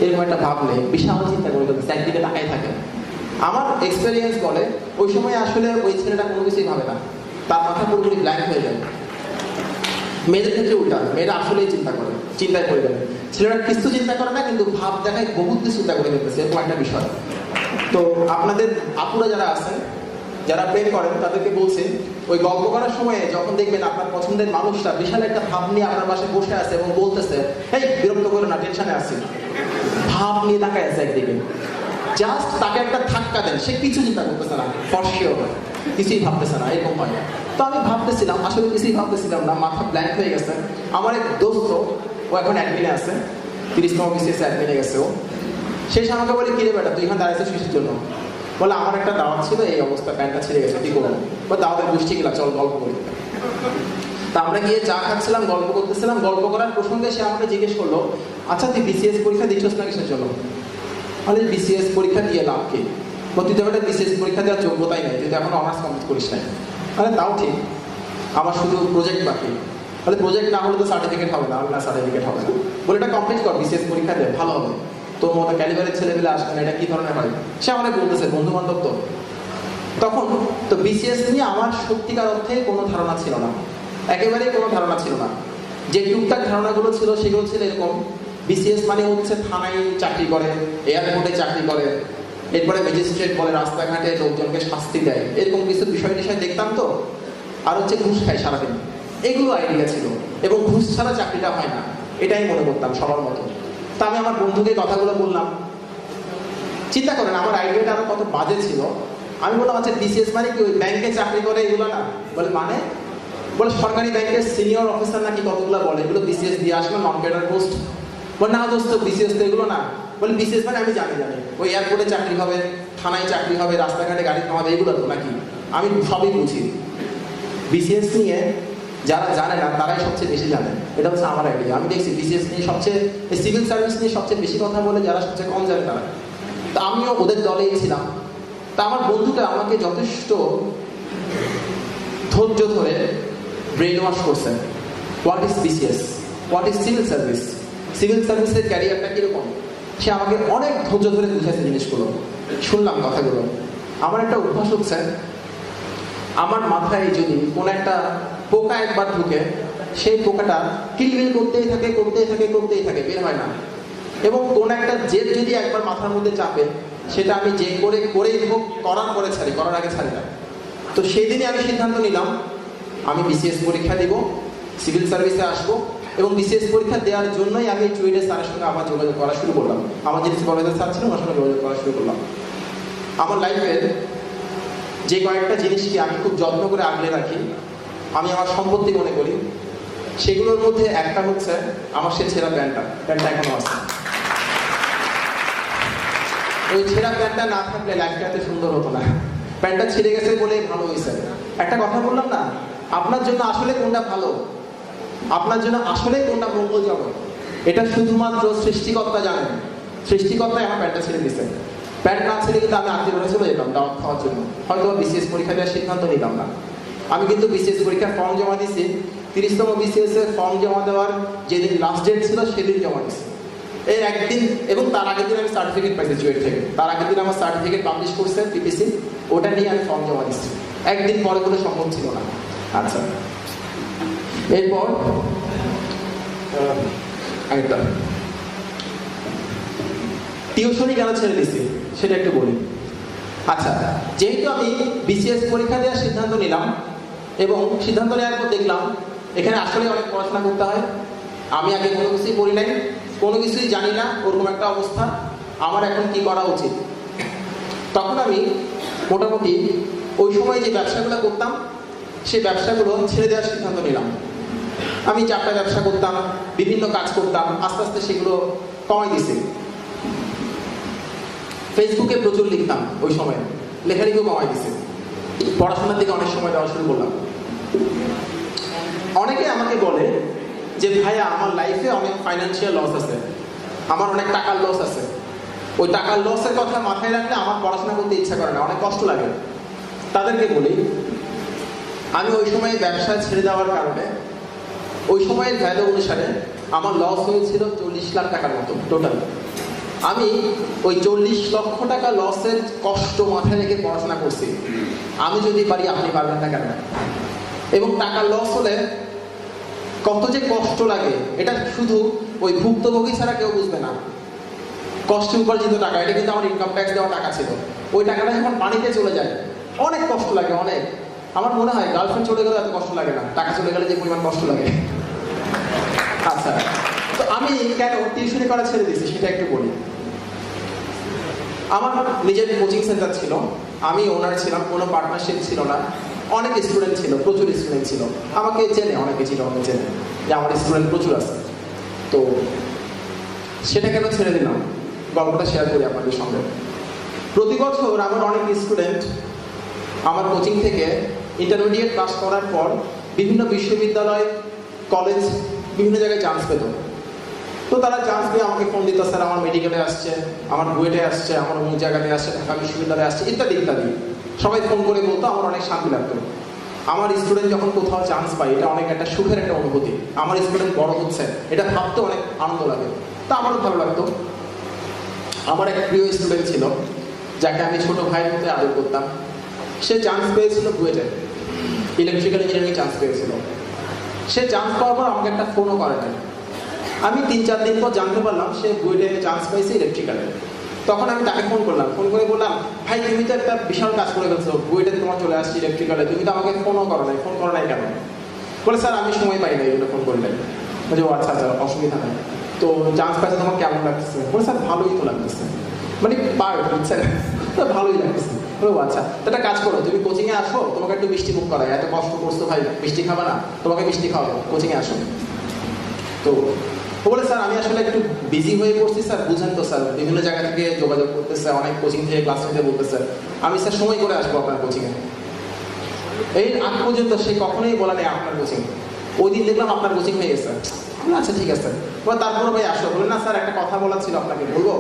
এরকম একটা ভাব নেই, বিশাল চিন্তা করে ফেলতেছে, একদিকে তাকাই থাকে। আমার এক্সপেরিয়েন্স বলে ওই সময় আসলে ওই ছেলেটা কোনো কিছুই ভাবে না, তার মাথা পুরোপুরি ব্ল্যাঙ্ক হয়ে যায়। মেয়েদের ক্ষেত্রে উল্টা, মেয়েরা আসলেই চিন্তা করে, চিন্তায় পড়ে গেলে। ছেলেরা কিছু চিন্তা করে না, কিন্তু ভাব দেখায় বহুত কিছু চিন্তা করে ফেলতেছে, এরকম একটা বিষয়। তো আপনাদের আপুরা যারা আছেন, যারা প্রেম করেন, তাদেরকে বলছি, ওই গল্প করার সময় যখন দেখবেন আপনার পছন্দের মানুষটা বিশাল একটা ভাব নিয়ে আপনার পাশে বসে আছে এবং বলতেছে, এই বিরক্ত করো না, টেনশনে আছি, ভাব নিয়ে তাকায় আছে একদিকে, জাস্ট তাকে একটা ধাক্কা দেন, সে কিছু চিন্তা করতেছে না, ফর শিওর কিছুই ভাবতেছে না, এরকম হয়। তো আমি ভাবতেছিলাম, আসলে কিছুই ভাবতেছিলাম না, মাথা ব্ল্যাঙ্ক হয়ে গেছে। আমার এক দোস্ত, ও এখন অ্যাডমিনে আছে, 30তম বিসিএস অ্যাডমিনে গেছে ও। শেষ আমাকে বলে, কিরে বেটা তুই এখানে দাঁড়াইছিস কিসের জন্য? বলে আমার একটা দাওয়াত ছিল, এই অবস্থা, প্যান্টটা ছিঁড়ে গেছে, কি করবো? বা দাওয়াতের গোষ্ঠী গেলা, চল গল্প করি। তা আমরা গিয়ে চা খাচ্ছিলাম, গল্প করতেছিলাম। গল্প করার প্রসঙ্গে সে আমাকে জিজ্ঞেস করলো, আচ্ছা তুই বিসিএস পরীক্ষা দিচ্ছিস না কিসের জন্য? বলে বিসিএস পরীক্ষা দিয়ে লাভ কি? তুই তো একটা বিসিএস পরীক্ষা দেওয়ার যোগ্যতাই নাই, তুই তো এখন অনার্স কমপ্লিট করিস নাই। মানে তাও ঠিক, আমার শুধু প্রজেক্ট বাকি। তাহলে প্রজেক্ট না হলে তো সার্টিফিকেট হবে না, না সার্টিফিকেট হবে না, বলে এটা কমপ্লিট কর, বিসিএস পরীক্ষা দে, ভালো হবে। তোর মতো ক্যালিবারের ছেলেমেলে আসবে না, এটা কি ধরনের হয়? সে আমাকে বলতেছে, বন্ধু বান্ধব তো। তখন তো বিসিএস নিয়ে আমার সত্যিকার অর্থে কোনো ধারণা ছিল না, একেবারেই কোনো ধারণা ছিল না। যে টুকটাক ধারণাগুলো ছিল সেগুলো ছিল এরকম, বিসিএস মানে হচ্ছে থানায় চাকরি করে, এয়ারপোর্টে চাকরি করে, এরপরে ম্যাজিস্ট্রেট বলে রাস্তাঘাটে লোকজনকে শাস্তি দেয়, এরকম কিছু বিষয় দেখতাম। তো আর হচ্ছে ঘুষ খায় সারাদিন, এগুলো আইডিয়া ছিল। এবং ঘুষ ছাড়া চাকরিটা হয় না, এটাই মনে করতাম সবার মতো। তা আমি আমার বন্ধুকে কথাগুলো বললাম, চিন্তা করেন আমার আইডিয়াটা আরো কত বাজে ছিল। আমি বললাম, আচ্ছা বিসিএস মানে কি ওই ব্যাংকে চাকরি করে এগুলো না? বলে মানে? বলে সরকারি ব্যাংকের সিনিয়র অফিসার নাকি কতগুলো বলে, এগুলো বিসিএস দিয়ে আসলে নন ক্যাডার পোস্ট। বলে না দোস্ত, বিসিএস তো এগুলো না। বলে বিসিএস মানে আমি জানি ওই এয়ারপোর্টে চাকরি হবে, থানায় চাকরি হবে, রাস্তাঘাটে গাড়ি থামাবে, এগুলো তো নাকি? আমি সবই বুঝি। বিসিএস নিয়ে যারা জানে না তারাই সবচেয়ে বেশি জানে, এটা হচ্ছে আমার আইডিয়া। আমি দেখছি বিসিএস নিয়ে সবচেয়ে, সিভিল সার্ভিস নিয়ে সবচেয়ে বেশি কথা বলে যারা সবচেয়ে কম জানে তারা। তা আমিও ওদের দলেই ছিলাম। তা আমার বন্ধুটা আমাকে যথেষ্ট ধৈর্য ধরে ব্রেন ওয়াশ করছে। What is BCS, what is civil service, civil সার্ভিসের ক্যারিয়ারটা কীরকম, সে আমাকে অনেক ধৈর্য ধরে বুঝাচ্ছে জিনিসগুলো। শুনলাম কথাগুলো। আমার একটা অভ্যাস হচ্ছে, আমার মাথায় যদি কোনো একটা পোকা একবার ঢুকে, সেই পোকাটা কিলবিল করতেই থাকে করতেই থাকে করতেই থাকে, বের হয় না। এবং কোন একটা জেদ যদি একবার মাথার মধ্যে চাপে, সেটা আমি যে করেই হোক, করার পরে ছাড়ি, করার আগে ছাড়ি না। তো সেই দিনই আমি সিদ্ধান্ত নিলাম, আমি বিসিএস পরীক্ষা দিব, সিভিল সার্ভিসে আসবো, এবং বিসিএস পরীক্ষা দেওয়ার জন্যই আমি চুয়েটের স্যারের সঙ্গে আমার যোগাযোগ করা শুরু করলাম। আমার যিনি সুপারভাইজার স্যার ছিল, ওনার সঙ্গে যোগাযোগ করা শুরু করলাম। আমার লাইফের যে কয়েকটা জিনিসকে আমি খুব যত্ন করে আগলে রাখি, আমি আমার সম্পত্তি মনে করি, সেগুলোর মধ্যে একটা হচ্ছে আমার সে ছেঁড়া প্যান্টটা এখনো আছে। ওই ছেঁড়া প্যান্টটা না থাকলে লাইফটা এত সুন্দর হতো না। প্যান্টটা ছিঁড়ে গেছে বলেই ভালো হয়েছে। একটা কথা বললাম না, আপনার জন্য আসলে কোনটা ভালো, আপনার জন্য আসলে কোনটা মঙ্গলজনক, এটা শুধুমাত্র সৃষ্টিকর্তা জানেন। সৃষ্টিকর্তাই আমার প্যান্টটা ছেড়ে দিচ্ছে। প্যান্ট না ছেড়ে কিন্তু আমি আত্মীয় চলে যেতাম দাওয়াত খাওয়ার জন্য, হয়তো বিসিএস পরীক্ষা দেওয়ার সিদ্ধান্ত নিতাম না। আমি কিন্তু বিসিএস পরীক্ষার ফর্ম জমা দিয়েছি, 30তম বিসিএস এর ফর্ম জমা দেওয়ার যেদিন লাস্ট ডেট ছিল সেদিন জমা দিয়েছি। এর একদিন এবং তার আগের দিন আমি সার্টিফিকেট পাইছি চুয়েট থেকে। তার আগের দিন আমার সার্টিফিকেট পাবলিশ করছে পিপিসি, ওটা নিয়ে আমি ফর্ম জমা দিচ্ছি। একদিন পরে কোনো সম্ভব ছিল না। আচ্ছা, এরপর আরেকটা, টিউশনি কেন ছেড়ে দিচ্ছি সেটা একটু বলি। আচ্ছা, যেহেতু আমি বিসিএস পরীক্ষা দেওয়ার সিদ্ধান্ত নিলাম, এবং সিদ্ধান্ত নেওয়ার পর দেখলাম এখানে আসলে অনেক পড়াশোনা করতে হয়। আমি আগে কোনো কিছুই পড়ি নাই, কোনো কিছুই জানি না, ওরকম একটা অবস্থা। আমার এখন কি করা উচিত? তখন আমি মোটামুটি ওই সময় যে ব্যবসাগুলো করতাম, সেই ব্যবসাগুলো ছেড়ে দেওয়ার সিদ্ধান্ত নিলাম। আমি 4টা ব্যবসা করতাম, বিভিন্ন কাজ করতাম, আস্তে আস্তে সেগুলো কমাই দিছি। ফেসবুকে প্রচুর লিখতাম, ওই সময় লেখালেখিও কমাই দিছি। পড়াশোনার দিকে অনেক সময় দেওয়া শুরু করলাম। অনেকে আমাকে বলে যে ভাইয়া, আমার লাইফে অনেক ফাইন্যান্সিয়াল লস আছে, আমার অনেক টাকার লস আছে। ওই টাকার লসের কথা মাথায় রাখলে আমার পড়াশোনা করতে ইচ্ছা করে না, অনেক কষ্ট লাগে। তাদেরকে বলি, আমি ওই সময় ব্যবসা ছেড়ে দেওয়ার কারণে ওই সময়ের ভ্যালু অনুসারে আমার লস হয়েছিল 40 লাখ টাকার মতো টোটাল। আমি ওই 40 লক্ষ টাকা লসের কষ্ট মাথায় রেখে পড়াশোনা করছি। আমি যদি পারি, আপনি পারবেন না কেন? এবং টাকার লস হলে কত যে কষ্ট লাগে, এটা শুধু ওই ভুক্তভোগী ছাড়া কেউ বুঝবে না। কষ্ট উপার্জিত টাকা, এটা কিন্তু আমার ইনকাম ট্যাক্স দেওয়া টাকা ছিল। ওই টাকাটা যখন পানিতে চলে যায়, অনেক কষ্ট লাগে, অনেক। আমার মনে হয় গার্লফ্রেন্ড চলে গেলে এত কষ্ট লাগে না, টাকা চলে গেলে যে পরিমাণ কষ্ট লাগে। আচ্ছা, তো আমি কেন টিউশনি করা ছেড়ে দিয়েছি সেটা একটু বলি। আমার নিজের কোচিং সেন্টার ছিল, আমি ওনার ছিলাম, কোনো পার্টনারশিপ ছিল না। অনেক স্টুডেন্ট ছিল, প্রচুর স্টুডেন্ট ছিল, আমাকে চেনে, অনেকে ছিল, অনেকে চেনে যে আমার স্টুডেন্ট প্রচুর আছে। তো সেটা কেন ছেড়ে দিলাম, গল্পটা শেয়ার করি আপনাদের সঙ্গে। প্রতি বছর আমার অনেক স্টুডেন্ট আমার কোচিং থেকে ইন্টারমিডিয়েট পাস করার পর বিভিন্ন বিশ্ববিদ্যালয়, কলেজ, বিভিন্ন জায়গায় চান্স পেত। তো তারা চান্স পেয়ে আমাকে ফোন দিত, স্যার আমার মেডিকেলে আসছে, আমার বুয়েটে আসছে, আমার অমুক জায়গাতে আসছে, ঢাকা বিশ্ববিদ্যালয়ে আসছে, ইত্যাদি ইত্যাদি। সবাই ফোন করে বলতো, আমার অনেক শান্তি লাগতো। আমার স্টুডেন্ট যখন কোথাও চান্স পায়, এটা অনেক একটা সুখের একটা অনুভূতি। আমার স্টুডেন্ট বড় হচ্ছে, এটা ভাবতে অনেক আনন্দ লাগে। তা আমারও ভালো লাগতো। আমার এক প্রিয় স্টুডেন্ট ছিল, যাকে আমি ছোট ভাইয়ের মতো আদর করতাম। সে চান্স পেয়েছিল বুয়েটে, ইলেকট্রিক্যাল ইঞ্জিনিয়ারিং চান্স পেয়েছিল। সে চান্স পাওয়ার পর আমাকে একটা ফোনও করে নাই। আমি 3-4 দিন পর জানতে পারলাম সে বুয়েটে চান্স পেয়েছে ইলেকট্রিক্যালে। তখন আমি তাকে ফোন করলাম, ফোন করে বললাম, ভাই তুমি তো একটা বিশাল কাজ করে ফেলছো, বুয়েটে তোমার চলে আসছি ইলেকট্রিক্যালে, তুমি তো আমাকে ফোনও করো নাই, ফোন করো নাই কেন? বলে, স্যার আমি সময় পাই নাই, ওটা ফোন করলেন। বলছে, ও আচ্ছা আচ্ছা, অসুবিধা নেই। তো চান্স পাইছে তোমার কেমন লাগতেছে? বলে, স্যার ভালোই তো লাগতেছে, মানে পার্ট বুঝছেন, ভালোই লাগতেছে। ও আচ্ছা, তো একটা কাজ করো, তুমি কোচিংয়ে আসো, তোমাকে একটু মিষ্টি মুখ করাই, এত কষ্ট করছো ভাই, মিষ্টি খাবে না, তোমাকে মিষ্টি খাওয়াবো, কোচিংয়ে আসো। তো ও বলে, স্যার আমি আসলে একটু বিজি হয়ে পড়ছি স্যার, বুঝেন তো স্যার, বিভিন্ন জায়গা থেকে যোগাযোগ করতেছে, অনেক কোচিং থেকে ক্লাস নিতে বলতেছে, আমি স্যার সময় করে আসবো আপনার কোচিংয়ে। এই আগ পর্যন্ত সে কখনোই বলা নেই আপনার কোচিং। ওই দিন দেখলাম আপনার কোচিং হয়ে গেছে। আচ্ছা ঠিক আছে, তারপরে ভাই আসো। বলে, না স্যার একটা কথা বলার ছিল আপনাকে, বলবো?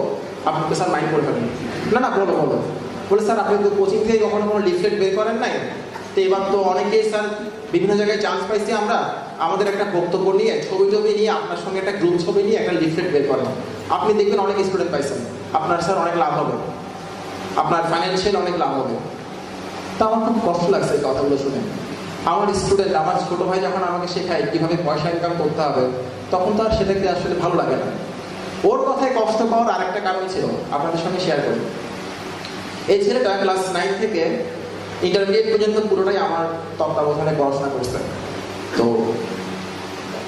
আপনি তো স্যার মাইন্ড করে ফেলেন। না না, বলো বলো। বলে, স্যার আপনি তো কোচিং থেকে কখনো কোনো লিফলেট বের করেন নাই, তো এবার তো অনেকেই স্যার বিভিন্ন জায়গায় চান্স পাইছি আমরা, আমাদের একটা বক্তব্য নিয়ে ছবি টবি নিয়ে আপনার সঙ্গে একটা গ্রুপ ছবি নিয়ে একটা লিফলেট বের করেন, আপনি দেখবেন অনেক স্টুডেন্ট পাইছেন, আপনার স্যার অনেক লাভ হবে, আপনার ফাইন্যান্সিয়াল অনেক লাভ হবে। তা আমার খুব কষ্ট লাগছে এই কথাগুলো শুনে। আমার স্টুডেন্ট, আমার ছোট ভাই যখন আমাকে শেখায় কিভাবে পয়সা ইনকাম করতে হবে, তখন তো আর সেটাকে আসলে ভালো লাগে না। ওর কথায় কষ্ট পাওয়ার আরেকটা কারণ ছিল, আপনাদের সঙ্গে শেয়ার করি। এই ছেলেটা ক্লাস 9 থেকে ইন্টারমিডিয়েট পর্যন্ত পুরোটাই আমার তত্ত্বাবধানে পড়াশোনা করছে। তো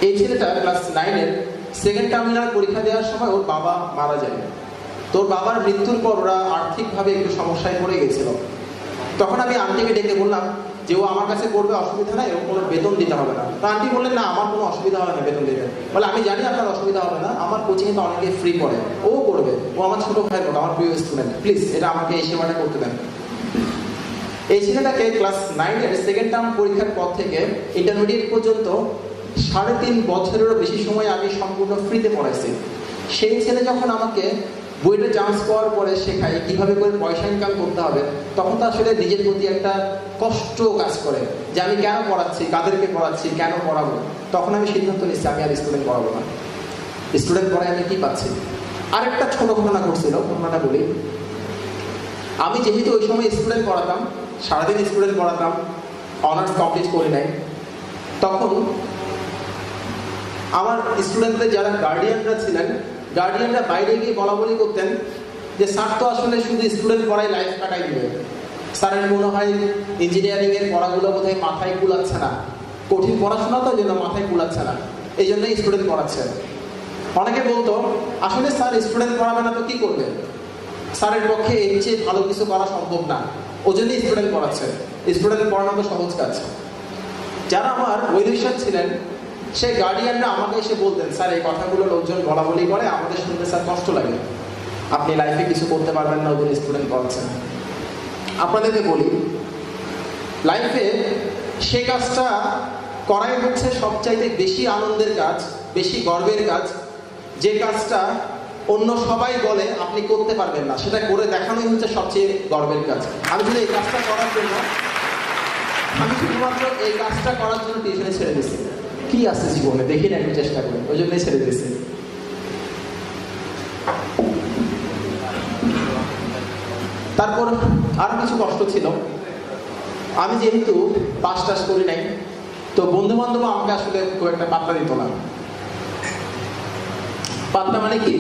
এই ছেলেটা ক্লাস 9-এর সেকেন্ড টার্মিনাল পরীক্ষা দেওয়ার সময় ওর বাবা মারা যায়। তোর বাবার মৃত্যুর পর ওরা আর্থিকভাবে একটু সমস্যায় পড়ে গেছিল। তখন আমি আন্টিকে ডেকে বললাম যে ও আমার কাছে পড়বে, অসুবিধা নাই, ও কোনো বেতন দিতে হবে না। তো আন্টি বললেন না, আমার কোনো অসুবিধা হবে না বেতন দিতে। বলে আমি জানি আপনার অসুবিধা হবে না, আমার কোচিংয়ে তো অনেকে ফ্রি পড়ে, ও করবে, ও আমার ছোট ভাইয়ের মতো, আমার প্রিয় স্টুডেন্ট, প্লিজ এটা আমাকে এই সেবাটা করতে দেন। এই ছেলেটাকে ক্লাস 9-এর সেকেন্ড টার্ম পরীক্ষার পর থেকে ইন্টারমিডিয়েট পর্যন্ত 3.5 বছরেরও বেশি সময় আমি সম্পূর্ণ ফ্রিতে পড়াইছি। সেই ছেলে যখন আমাকে বইটা চান্স পাওয়ার পরে শেখায় কিভাবে করে পয়সা ইনকাম করতে হবে, তখন তো আসলে নিজের প্রতি একটা কষ্ট কাজ করে যে আমি কেন পড়াচ্ছি, কাদেরকে পড়াচ্ছি, কেন পড়াবো। তখন আমি সিদ্ধান্ত নিচ্ছি আমি আর স্টুডেন্ট পড়াবো না। স্টুডেন্ট পড়ায় আমি কি পাচ্ছি? আরেকটা ছোট ঘটনা ঘটছিল, ঘটনাটা বলি। আমি যেহেতু ওই সময় স্টুডেন্ট পড়াতাম, সারাদিন স্টুডেন্ট পড়াতাম, অনার্স কমপ্লিট করি নাই, তখন আমার স্টুডেন্টদের যারা গার্ডিয়ানরা ছিলেন, গার্ডিয়ানরা বাইরে গিয়ে বলা বলি করতেন যে স্যার তো আসলে শুধু স্টুডেন্ট পড়াই লাইফ কাটাই দিবে, স্যারের মনে হয় ইঞ্জিনিয়ারিংয়ের পড়াগুলো বোধহয় মাথায় কুলাচ্ছে না, কঠিন পড়াশোনা তো জন্য মাথায় কুলাচ্ছে না, এই জন্যই স্টুডেন্ট পড়াচ্ছে। অনেকে বলতো আসলে স্যার স্টুডেন্ট পড়াবে না তো কি করবে, স্যারের পক্ষে এর চেয়ে ভালো কিছু করা সম্ভব না, ওই জন্যই স্টুডেন্ট পড়াচ্ছে, স্টুডেন্ট পড়ানো তো সহজ কাজ। যারা আমার ওয়েলিশন ছিলেন সেই গার্ডিয়ানরা আমাকে এসে বলতেন স্যার এই কথাগুলো লোকজন বলা বলি করে, আমাদের শুনতে স্যার কষ্ট লাগে, আপনি লাইফে কিছু করতে পারবেন না, ওদের স্টুডেন্ট পড়াচ্ছেন। আপনাদেরকে বলি লাইফে সে কাজটা করাই হচ্ছে সবচাইতে বেশি আনন্দের কাজ, বেশি গর্বের কাজ, যে কাজটা অন্য সবাই বলে আপনি করতে পারবেন না, সেটা করে দেখানোই হচ্ছে সবচেয়ে গর্বের কাজ। আমি শুধু এই কাজটা করার জন্য, আমি শুধুমাত্র এই কাজটা করার জন্য টিউশনে ছেড়ে দিচ্ছি। কি আছে জীবনে দেখি না, একটু চেষ্টা করি, ওই জন্যই ছেড়ে দিয়েছি। তারপর আরো কিছু কষ্ট ছিল। আমি যেহেতু পাস টাস করি নাই, তো বন্ধু বান্ধব আমাকে আসলে খুব একটা পাত্তা দিত না। পাত্তা মানে কি,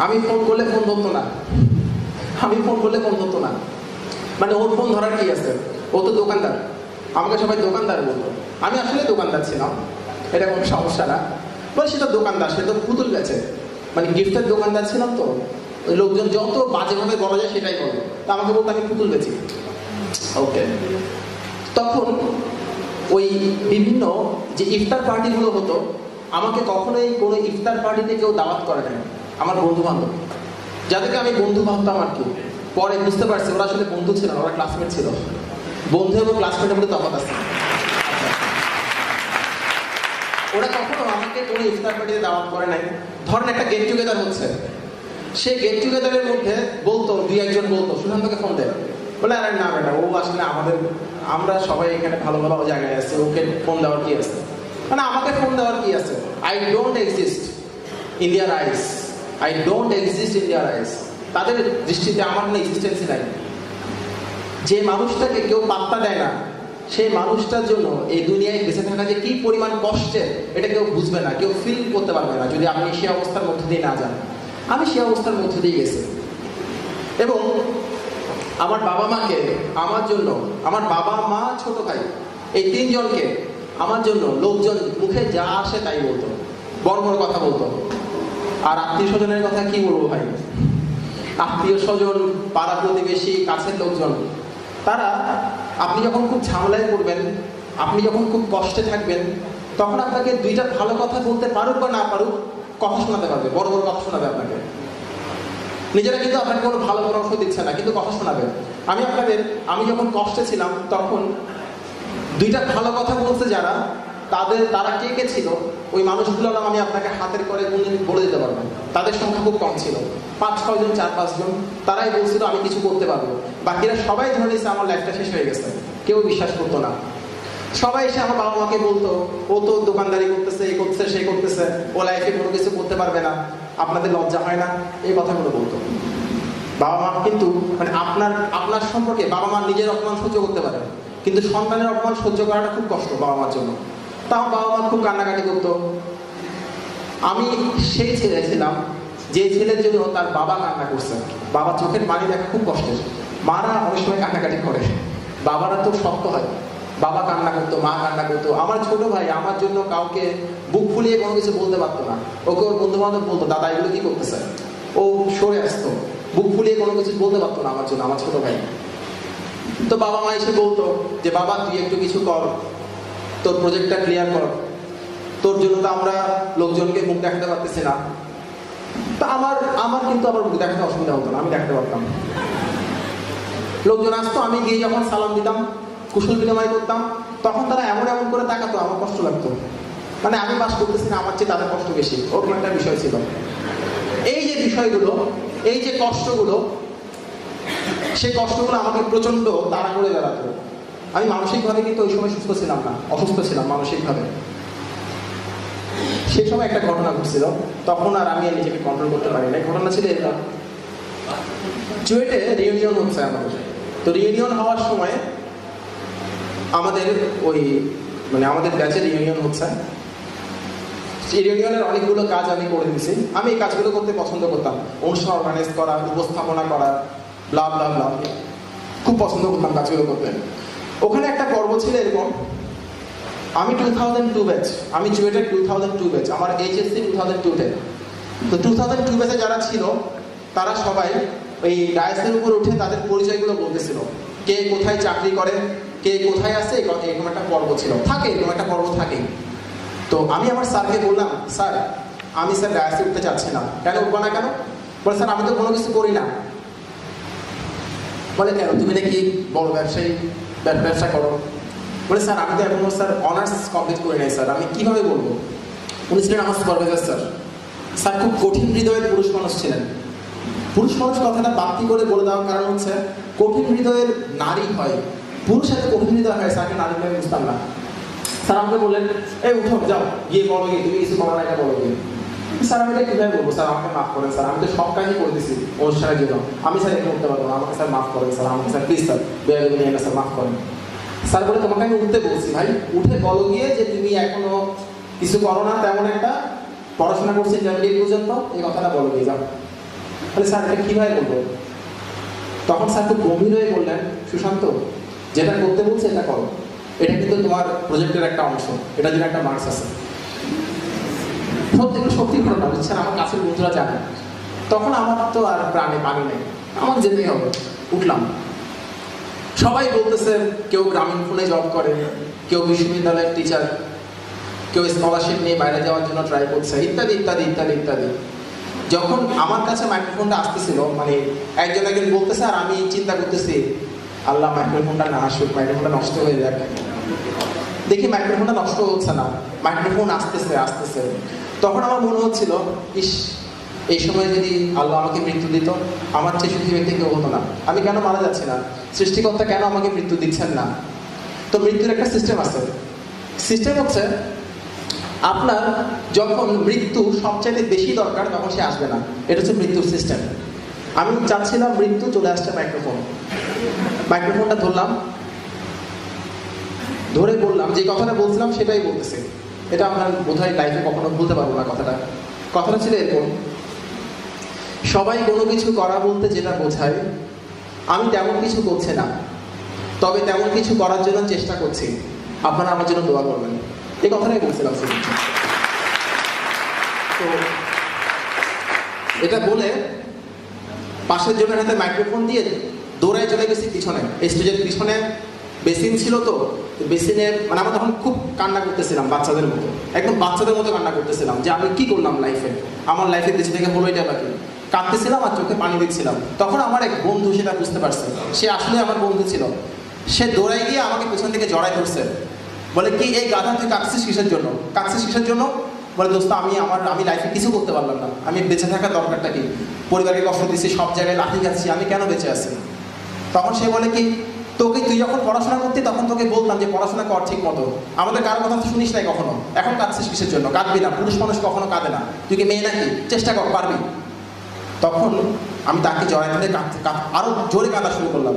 আমি ফোন করলে ফোন ধরতো না, আমি ফোন করলে ফোন ধরতো না, মানে ওর ফোন ধরার কি আছে, ও তো দোকানদার, আমাকে সবাই দোকানদার বলতো। আমি আসলে দোকানদার ছিলাম, এটা কোনো সমস্যা না, বলে সেটা দোকানদার, সে তো পুতুল বেচে, মানে গিফটের দোকানদার ছিলাম। তো ওই লোকজন যত বাজেভাবে বলা যায় সেটাই বলে, তা আমাকে বলতো আমি পুতুল বেচি। ওকে, তখন ওই বিভিন্ন যে ইফতার পার্টিগুলো হতো, আমাকে কখনোই কোনো ইফতার পার্টিতে কেউ দাওয়াত করে নাই। আমার বন্ধু বান্ধব যাদেরকে আমি বন্ধু ভাবতাম আর কি, পরে বুঝতে পারছি ওরা আসলে বন্ধু ছিল না, ওরা ক্লাসমেট ছিল। বন্ধু এবং ক্লাসমেটের মধ্যে তফাৎ আছে। ওরা কখনো আমাকে কোনো ইফতার পার্টিতে দাওয়াত করে নাই। ধরেন একটা গেট টুগেদার হচ্ছে, সেই গেট টুগেদারের মধ্যে বলতো, দুই একজন বলতো সুশান্তকে ফোন দেয়, বলে আরে না বেটা, ও আসলে আমাদের, আমরা সবাই এখানে ভালো ভালো জায়গায় আছে, ওকে ফোন দেওয়ার কি আছে, মানে আমাকে ফোন দেওয়ার কি আছে। I don't exist in their eyes, I don't exist in their eyes, তাদের দৃষ্টিতে আমার কোনো এক্সিস্টেন্সই নাই। যে মানুষটাকে কেউ পাত্তা দেয় না, সেই মানুষটার জন্য এই দুনিয়ায় বেঁচে থাকা যে কি পরিমাণ কষ্টের, এটা কেউ বুঝবে না, কেউ ফিল করতে পারবে না যদি আপনি সেই অবস্থার মধ্যে দিয়ে না যান। আমি সেই অবস্থার মধ্যে দিয়ে গেছি, এবং আমার বাবা মাকে আমার জন্য, আমার বাবা মা ছোট ভাই, এই তিনজনকে আমার জন্য লোকজন মুখে যা আসে তাই বলতো, বড় বড় কথা বলতো। আর আত্মীয় স্বজনের কথা কি বলবো ভাই, আত্মীয় স্বজন, পাড়া প্রতিবেশী, কাছের লোকজন, তারা আপনি যখন খুব ঝামেলায় পড়বেন, আপনি যখন খুব কষ্টে থাকবেন, তখন আপনাকে দুইটা ভালো কথা বলতে পারুক বা না পারুক, কথা শোনাতে পারবে, বড় বড় কথা শোনাবে আপনাকে। নিজেরা কিন্তু আপনাকে কোনো ভালো পরামর্শ দিচ্ছে না, কিন্তু কথা শোনাবে। আমি যখন কষ্টে ছিলাম তখন দুইটা ভালো কথা বলছে যারা, তারা কে কে ছিল ওই মানুষগুলোর নাম আমি আপনাকে হাতের করে বলে দিতে পারবো। তাদের সংখ্যা খুব কম ছিল, 5-6 জন, 4-5 জন। তারাই বলছিল আমি কিছু করতে পারবো। বাকিরা সবাই ধরে নিয়েছে আমার লাইফটা শেষ হয়ে গেছে, কেউ বিশ্বাস করতো না। সবাই এসে আমার বাবা মাকে বলতো ও তো দোকানদারি করতেছে, এই করতেছে, সেই করতেছে, ও লাইফে কোনো কিছু করতে পারবে না, আপনাদের লজ্জা হয় না, এই কথাগুলো বলতো। বাবা মা কিন্তু মানে আপনার সম্পর্কে বাবা মা নিজের অপমান সহ্য করতে পারে, কিন্তু সন্তানের অপমান সহ্য করাটা খুব কষ্ট বাবা মার জন্য। তাও বাবা মা খুব কান্নাকাটি করতো। আমি সেই ছেলে ছিলাম যে ছেলের জন্য তার বাবা কান্না করছে। বাবা চোখের পানি দেখা খুব কষ্টের। মারা অনেক সময় কান্নাকাটি করে, বাবারা তো শক্ত হয়। বাবা কান্না করতো, মা কান্না করতো। আমার ছোট ভাই আমার জন্য কাউকে বুক ফুলিয়ে কোনো কিছু বলতে পারতো না। ওকে ওর বন্ধু বান্ধব বলতো দাদা এগুলো কি করতেছে, ও সরে আসতো, বুক ফুলিয়ে কোনো কিছু বলতে পারতো না আমার জন্য, আমার ছোট ভাই। তো বাবা মা এসে বলতো যে বাবা তুই একটু কিছু কর, তোর প্রজেক্টটা ক্লিয়ার কর, তোর জন্য তো আমরা লোকজনকে মুখ দেখাতে পারতেছি না। তা আমার কিন্তু আবার মুখ দেখাতে অসুবিধা হতো না, আমি দেখাতে পারতাম। লোকজন আসতো, আমি গিয়ে যখন সালাম দিতাম, কুশল বিনিময় করতাম, তখন তারা এমন এমন করে তাকাতো, আমার কষ্ট লাগতো। মানে আমি পাস করতেছি না, আমার চেয়ে তাদের কষ্ট বেশি, ওরকম একটা বিষয় ছিল। এই যে বিষয়গুলো, এই যে কষ্টগুলো, সেই কষ্টগুলো আমাকে প্রচন্ড তাড়া করে বেড়াতো। আমি মানসিকভাবে কিন্তু ওই সময় সুস্থ ছিলাম না, অসুস্থ ছিলাম মানসিকভাবে। সেই সময় একটা ঘটনা ঘটছিল, তখন আর আমি নিজেকে কন্ট্রোল করতে পারি না। ঘটনা ছিল এটা, চুয়েটে রিউনিয়ন হচ্ছে আমাদের। তো রিউনিয়ন হওয়ার সময় আমাদের আমাদের ব্যাচের রিউনিয়ন হচ্ছে। রিউনিয়নের অনেকগুলো কাজ আমি করে দিয়েছি। আমি এই কাজগুলো করতে পছন্দ করতাম, অনুষ্ঠান অর্গানাইজ করা, উপস্থাপনা করা, ব্লা ব্লা ব্লা, খুব পছন্দ করতাম কাজগুলো করতে। ওখানে একটা পর্ব ছিল এরকম, আমি 2002 ব্যাচ, আমি চুয়েটের 2002 ব্যাচ, আমার HSC 2002-তে। তো 2002 ব্যাচে যারা ছিল তারা সবাই ওই ডায়াসের উপর উঠে তাদের পরিচয়গুলো বলতেছিল, কে কোথায় চাকরি করে, কে কোথায় আছে, এরকম একটা পর্ব ছিল, থাকে এরকম একটা পর্ব থাকে। তো আমি আমার স্যারকে বললাম, স্যার আমি স্যার ডায়াসে উঠতে চাচ্ছি না। কেন উঠবো না কেন? বলে স্যার আমি তো কোনো কিছু করি না। বলে কেন, তুমি নাকি বড় ব্যবসা করো? বলে স্যার আমি তো এখনো স্যার অনার্স কমপ্লিট করে নাই স্যার, আমি কিভাবে বলবো? উনি ছিলেন আমার সুপারভাইজার স্যার। স্যার খুব কঠিন হৃদয়ের পুরুষ মানুষ ছিলেন। পুরুষ মানুষ কথাটা বাড়তি করে বলে দেওয়ার কারণ হচ্ছে কঠিন হৃদয়ের নারী হয়, পুরুষ এত কঠিন হৃদয় হয়, স্যারকে নারী আমি বুঝতাম না। স্যার আমাকে বললেন এই উঠো যাও গিয়ে বলো গিয়ে, তুমি কিছু করো না এটা বলো গিয়ে। স্যার আমি এটা কীভাবে বলবো? স্যার আমাকে মাফ করেন স্যার, আমি তো সব কাজই করে দিচ্ছি অনুষ্ঠানের জন্য, আমি স্যার এটা করতে পারবো না, আমাকে স্যার মাফ করেন স্যার, আমাকে স্যার প্লিজ স্যার বেয়াদবি নিয়ে স্যার মাফ করেন। স্যার বলে তোমাকে আমি উঠতে বলছি ভাই, উঠে বলো গিয়ে যে তুমি এখনো কিছু করো না, তেমন একটা পড়াশোনা করছি ইন্টারমিডিয়েট পর্যন্ত, এই কথাটা বলো গিয়ে যাও। তাহলে স্যার এটা কীভাবে বলবো? তখন স্যার খুব গম্ভীর হয়ে বললেন, সুশান্ত যেটা করতে বলছে এটা করো, এটা কিন্তু তোমার প্রজেক্টের একটা অংশ, এটা জন্য একটা মার্কস আছে। সত্যি ঘটনা, বুঝছেন, আমার কাছের বন্ধুরা জানে। তখন আমার তো আর প্রাণে পানি নেই, আমার যেতেই হবে। উঠলাম, সবাই বলতেছে, কেউ গ্রামীণ ফোনে জব করে, কেউ বিশ্ববিদ্যালয়ের টিচার, কেউ স্কলারশিপ নিয়ে বাইরে যাওয়ার জন্য ট্রাই করছে, ইত্যাদি ইত্যাদি ইত্যাদি ইত্যাদি। যখন আমার কাছে মাইক্রোফোনটা আসতেছিল, মানে একজন বলতেছে আর আমি চিন্তা করতেছি, আল্লাহ মাইক্রোফোনটা না আসুক, মাইক্রোফোনটা নষ্ট হয়ে যাক। দেখি মাইক্রোফোনটা নষ্ট হচ্ছে না, মাইক্রোফোন আসতেছে। তখন আমার মনে হচ্ছিল, ইস এই সময় যদি আল্লাহ আমাকে মৃত্যু দিত, আমার চেয়ে সুখী ব্যক্তি কেউ হতো না। আমি কেন মারা যাচ্ছি না? সৃষ্টিকর্তা কেন আমাকে মৃত্যু দিচ্ছেন না? তো মৃত্যুর একটা সিস্টেম আছে। সিস্টেম হচ্ছে আপনার যখন মৃত্যু সবচাইতে বেশি দরকার তখন সে আসবে না, এটা হচ্ছে মৃত্যুর সিস্টেম। আমি চাচ্ছিলাম মৃত্যু, চলে আসছে মাইক্রোফোনটা ধরলাম, ধরে বললাম, যে কথাটা বলছিলাম সেটাই বলতেছি। এটা আপনার বোধহয় লাইফে কখনো ভুলতে পারবো না। কথাটা ছিল এরকম, সবাই কোনো কিছু করা বলতে যেটা বোঝায়, আমি তেমন কিছু করছি না, তবে তেমন কিছু করার জন্য চেষ্টা করছি, আপনারা আমার জন্য দোয়া করবেন। এই কথাটাই বলছিলাম। তো এটা বলে পাশের জনের হাতে মাইক্রোফোন দিয়ে দৌড়ায় চলে গেছি পিছনে, স্টেজের পিছনে বেসিন ছিল। তো বেসিনে মানে আমরা তখন খুব কান্না করতেছিলাম, বাচ্চাদের মতো, একদম বাচ্চাদের মতো কান্না করতেছিলাম, যে আমি কি করলাম লাইফে, আমার লাইফে কিছু থেকে হলো এটা বাকি, কাঁদতেছিলাম আর চোখে পানি দিচ্ছিলাম। তখন আমার এক বন্ধু সেটা বুঝতে পারছে, সে আসলে আমার বন্ধু ছিল। সে দৌড়ায় গিয়ে আমাকে পেছন থেকে জড়াই ধরছে, বলে কি এই গাধা তুই কাঁদছিস কিসের জন্য? কাঁদছিস কিসের জন্য? বলে দোস্ত আমি লাইফে কিছু করতে পারলাম না, আমি বেঁচে থাকার দরকারটা কি? পরিবারকে কষ্ট দিচ্ছি, সব জায়গায় লাঠি খাচ্ছি, আমি কেন বেঁচে আছি? তখন সে বলে কি তুই যখন পড়াশোনা করতি তখন তোকে বলতাম যে পড়াশোনা কর ঠিক মতো, আমাদের কারো কথা তো শুনিস নাই কখনো, এখন কাঁদছিস কিসের জন্য? কাঁদবি না, পুরুষ মানুষ কখনো কাঁদে না, তুই কি মেয়ে নাকি? চেষ্টা কর, পারবি। তখন আমি তাকে জড়াই ধরে আরো জোরে কাঁদা শুরু করলাম।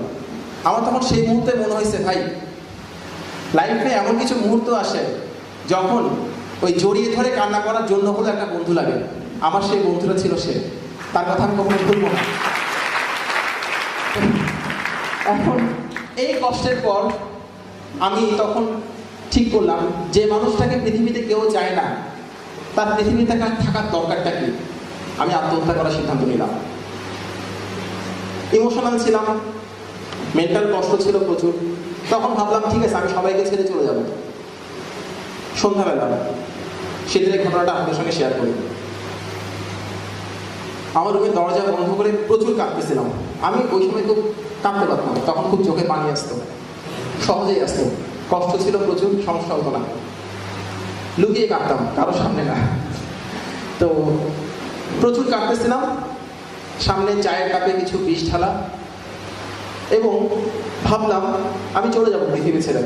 আমার তখন সেই মুহূর্তে মনে হয়েছে ভাই, লাইফে এমন কিছু মুহূর্ত আসে যখন ওই জড়িয়ে ধরে কান্না করার জন্য হলো একটা বন্ধু লাগে। আমার সেই বন্ধুটা ছিল সে, তার কথা আমি কখনো ভুলবো না। এখন এই কষ্টের পর আমি তখন ঠিক করলাম যে মানুষটাকে পৃথিবীতে কেউ চায় না, তার পৃথিবীতে থাকার দরকারটা কি? আমি আত্মহত্যা করার সিদ্ধান্ত নিলাম। ইমোশনাল ছিলাম, মেন্টাল কষ্ট ছিল প্রচুর। তখন ভাবলাম ঠিক আছে, আমি সবাইকে ছেড়ে চলে যাব। সন্ধ্যাবেলা সেদিনের ঘটনাটা আপনাদের সঙ্গে শেয়ার করি। আমার রুমের দরজা বন্ধ করে প্রচুর কাঁদতেছিলাম। আমি ওই সময় খুব কাঁদতে পারতাম, তখন খুব চোখে পানি আসতো, সহজেই আসতো। কষ্ট ছিল প্রচুর, সমস্যা হতো না। লুকিয়ে কাঁদতাম, কারো সামনে না। তো প্রচুর কাঁদতেছিলাম, সামনে চায়ের কাপে কিছু বিষ ঢালা, এবং ভাবলাম আমি চলে যাব পৃথিবী ছেড়ে।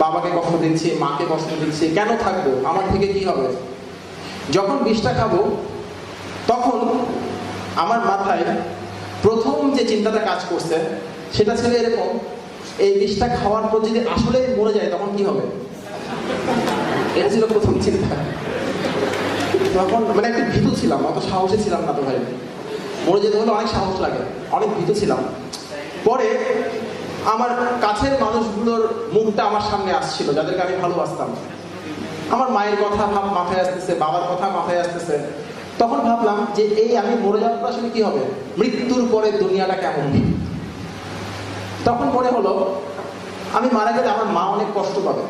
বাবাকে কষ্ট দিচ্ছি, মাকে কষ্ট দিচ্ছি, কেন থাকবো? আমার থেকে কি হবে? যখন বিষটা খাবো তখন আমার মাথায় প্রথম যে চিন্তাটা কাজ করছে সেটা ছিল এরকম, এই বিষটা খাওয়ার পর যদি আসলে মরে যায় তখন কি হবে? এটা ছিল প্রথম চিন্তা। তখন মানে একটু ভীতু ছিলাম, অত সাহসী ছিলাম না তো ভাই। মরে যেতে হলে অনেক সাহস লাগে, অনেক ভীতু ছিলাম। পরে আমার কাছের মানুষগুলোর মুখটা আমার সামনে আসছিল, যাদেরকে আমি ভালোবাসতাম। আমার মায়ের কথা মাথায় আসতেছে, বাবার কথা মাথায় আসতেছে। তখন ভাবলাম যে এই আমি মরে যাওয়ার পর আসলে কি হবে, মৃত্যুর পরে দুনিয়াটা কেমন। তখন মনে হলো আমি মারা গেলে আমার মা অনেক কষ্ট পাবে,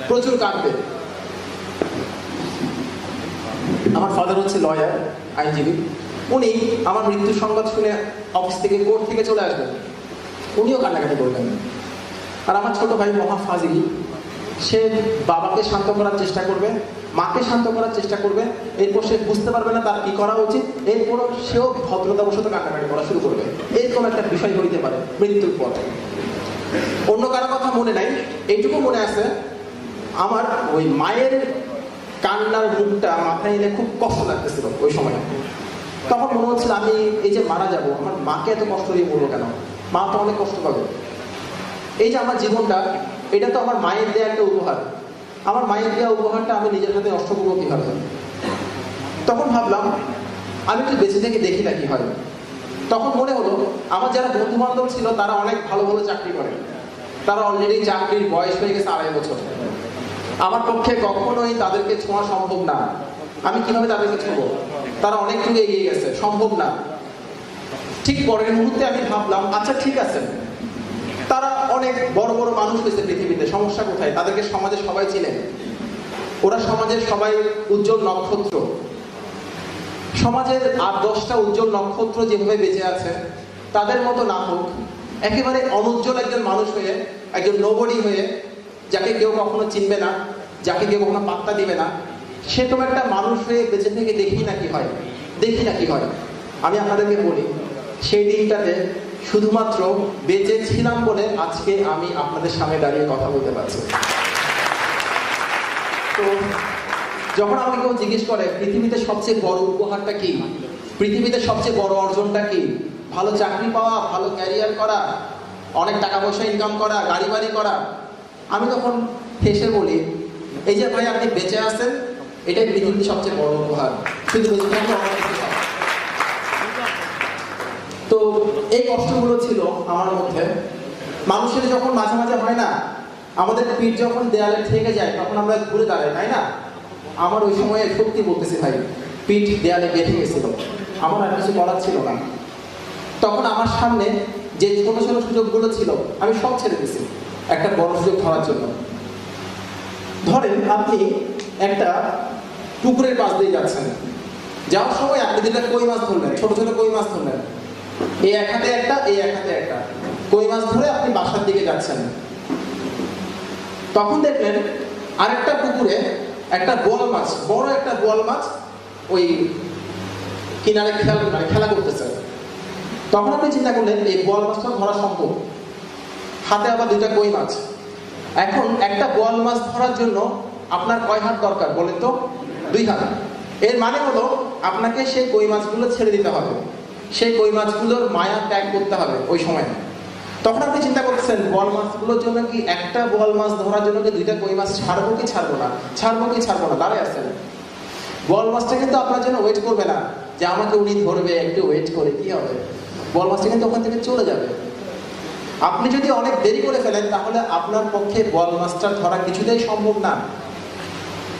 প্রচুর কাঁদবে। আমার ফাদার হচ্ছে লয়ার, আইনজীবী। উনি আমার মৃত্যুর সংবাদ শুনে অফিস থেকে, কোর্ট থেকে চলে আসবেন, উনিও কান্নাকাটি করবেন। আর আমার ছোট ভাই মহা ফাজিল, সে বাবাকে শান্ত করার চেষ্টা করবে, মাকে শান্ত করার চেষ্টা করবে, এরপর সে বুঝতে পারবে না তার কি করা উচিত, এরপর সেও ভদ্রতাবশত কান্নাকাটি করা শুরু করবে। এরকম একটা বিষয় হইতে পারে মৃত্যুর পর। অন্য কারো কথা মনে নাই, এইটুকু মনে আছে আমার ওই মায়ের কান্নার মুখটা মাথায় এনে খুব কষ্ট লাগতেছিল ওই সময়। তখন মনে হচ্ছিল আমি এই যে মারা যাব, আমার মাকে এত কষ্ট দিয়ে বলবো কেন? মা তো অনেক কষ্ট পাবে। এই যে আমার জীবনটা, এটা তো আমার মায়ের দেওয়া একটা উপহার। আমার মায়ের দেওয়া উপহারটা আমি নিজের হাতে নষ্ট করবো কিভাবে? তখন ভাবলাম আমি একটু বেঁচে থেকে দেখি না কি হয়। তখন মনে হলো আমার যারা বন্ধু বান্ধব ছিল তারা অনেক ভালো ভালো চাকরি করে, তারা অলরেডি চাকরির বয়স হয়ে গেছে 2.5 বছর। আমার পক্ষে কখনোই তাদেরকে ছোঁয়া সম্ভব না। আমি কিভাবে তাদেরকে ছোঁবো? তারা অনেক দূরে এগিয়ে গেছে, সম্ভব না। ঠিক পরের মুহূর্তে আমি ভাবলাম আচ্ছা ঠিক আছে, তারা অনেক বড় বড় মানুষ হয়েছে পৃথিবীতে, সমস্যা কোথায়? তাদেরকে সমাজে সবাই চিনে, ওরা সমাজের সবাই উজ্জ্বল নক্ষত্র। সমাজের 8-10টা উজ্জ্বল নক্ষত্র যেভাবে বেঁচে আছে, তাদের মতো না হোক, একেবারে অনুজ্জ্বল একজন মানুষ হয়ে, একজন নোবডি হয়ে, যাকে কেউ কখনো চিনবে না, যাকে কেউ কখনো পাত্তা দিবে না, সেরকম একটা মানুষ হয়ে বেঁচে থেকে দেখি না কি হয়, দেখি না কি হয়। আমি আপনাদেরকে বলি, সেই দিনটাতে শুধুমাত্র বেঁচে ছিলাম বলে আজকে আমি আপনাদের সামনে দাঁড়িয়ে কথা বলতে পারছি। তো যখন আমাকে কেউ জিজ্ঞেস করে পৃথিবীতে সবচেয়ে বড় উপহারটা কি, পৃথিবীতে সবচেয়ে বড় অর্জনটা কি, ভালো চাকরি পাওয়া, ভালো ক্যারিয়ার করা, অনেক টাকা পয়সা ইনকাম করা, গাড়ি বাড়ি করা, আমি তখন হেসে বলি এই যে ভাই আপনি বেঁচে আছেন, এটাই পৃথিবীর সবচেয়ে বড় উপহার। শুধু বেঁচে থাকলে অনেক কিছু হয়। তো এই কষ্টগুলো ছিল আমার মধ্যে। মানুষের যখন মাঝে মাঝে হয় না, আমাদের পিঠ যখন দেয়ালে ঠেকে যায় তখন আমরা ঘুরে দাঁড়াই, তাই না? আমার ওই সময়ে সত্যি বলতেছি ভাই, পিঠ দেয়ালে গেঁথে গেছিল, আমার আর কিছু করার ছিল না। তখন আমার সামনে যে ছোট ছোট সুযোগগুলো ছিল আমি সব ছেড়ে দিয়েছি একটা বড় সুযোগ ধরার জন্য। ধরেন আপনি একটা পুকুরের পাশ দিয়ে যাচ্ছেন, যাওয়ার সময় আপনি যেটা কই মাছ ধরলেন, ছোট ছোট কই মাছ ধরলেন, এই এক হাতে একটা, এই এক হাতে একটা কই মাছ ধরে আপনি বাসার দিকে যাচ্ছেন। তখন দেখলেন আরেকটা পুকুরে একটা বোয়াল মাছ, বড় একটা বোয়াল মাছ ওই কিনারে খেলা করতেছে। তখন আপনি চিন্তা করলেন এই বোয়াল মাছটা ধরা সম্ভব, হাতে আবার দুইটা কই মাছ। এখন একটা বোয়াল মাছ ধরার জন্য আপনার কয় হাত দরকার বলেন তো? 2 হাত। এর মানে হলো আপনাকে সেই কই মাছগুলো ছেড়ে দিতে হবে, সেই কই মাছগুলোর মায়া ত্যাগ করতে হবে ওই সময়। তখন আপনি চিন্তা করছেন বোয়াল মাছগুলোর জন্য কি একটা বোয়াল মাছ ধরার জন্য কি 2টা কই মাছ ছাড়বো কি ছাড়বো না, ছাড়বো কি ছাড়বো না, দাঁড়ায় আছেন। বোয়াল মাছটা কিন্তু আপনার জন্য ওয়েট করবে না যে আমাকে উনি ধরবে, একটু ওয়েট করে কি হবে। বোয়াল মাছটা কিন্তু ওখান থেকে চলে যাবে। আপনি যদি অনেক দেরি করে ফেলেন তাহলে আপনার পক্ষে বোয়াল মাছটা ধরা কিছুতেই সম্ভব না।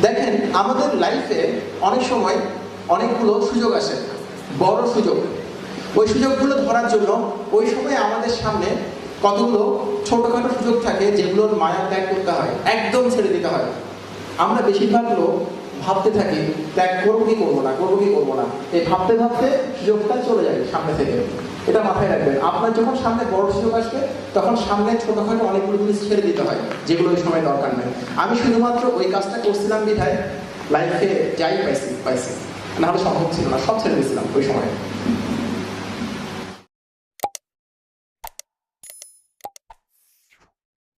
দেখেন আমাদের লাইফে অনেক সময় অনেকগুলো সুযোগ আসে, বড় সুযোগ। ওই সুযোগগুলো ধরার জন্য ওই সময় আমাদের সামনে কতগুলো ছোটখাটো সুযোগ থাকে যেগুলোর মায়া ত্যাগ করতে হয়, একদম ছেড়ে দিতে হয়। আমরা বেশিরভাগ লোক ভাবতে থাকি ত্যাগ করবো কি করবো না, করবো কি করবো না, এই ভাবতে ভাবতে সুযোগটা চলে যায় সামনে থেকে। এটা মাথায় রাখবেন, আপনার যখন সামনে বড় সুযোগ আসবে তখন সামনে ছোটখাটো অনেকগুলো জিনিস ছেড়ে দিতে হয় যেগুলো ওই সময় দরকার নেই। আমি শুধুমাত্র ওই কাজটা করছিলাম বিধায় লাইফে যাই পাইছি, না হলে সম্ভব ছিল না, সব ছেড়ে দিয়েছিলাম ওই সময়।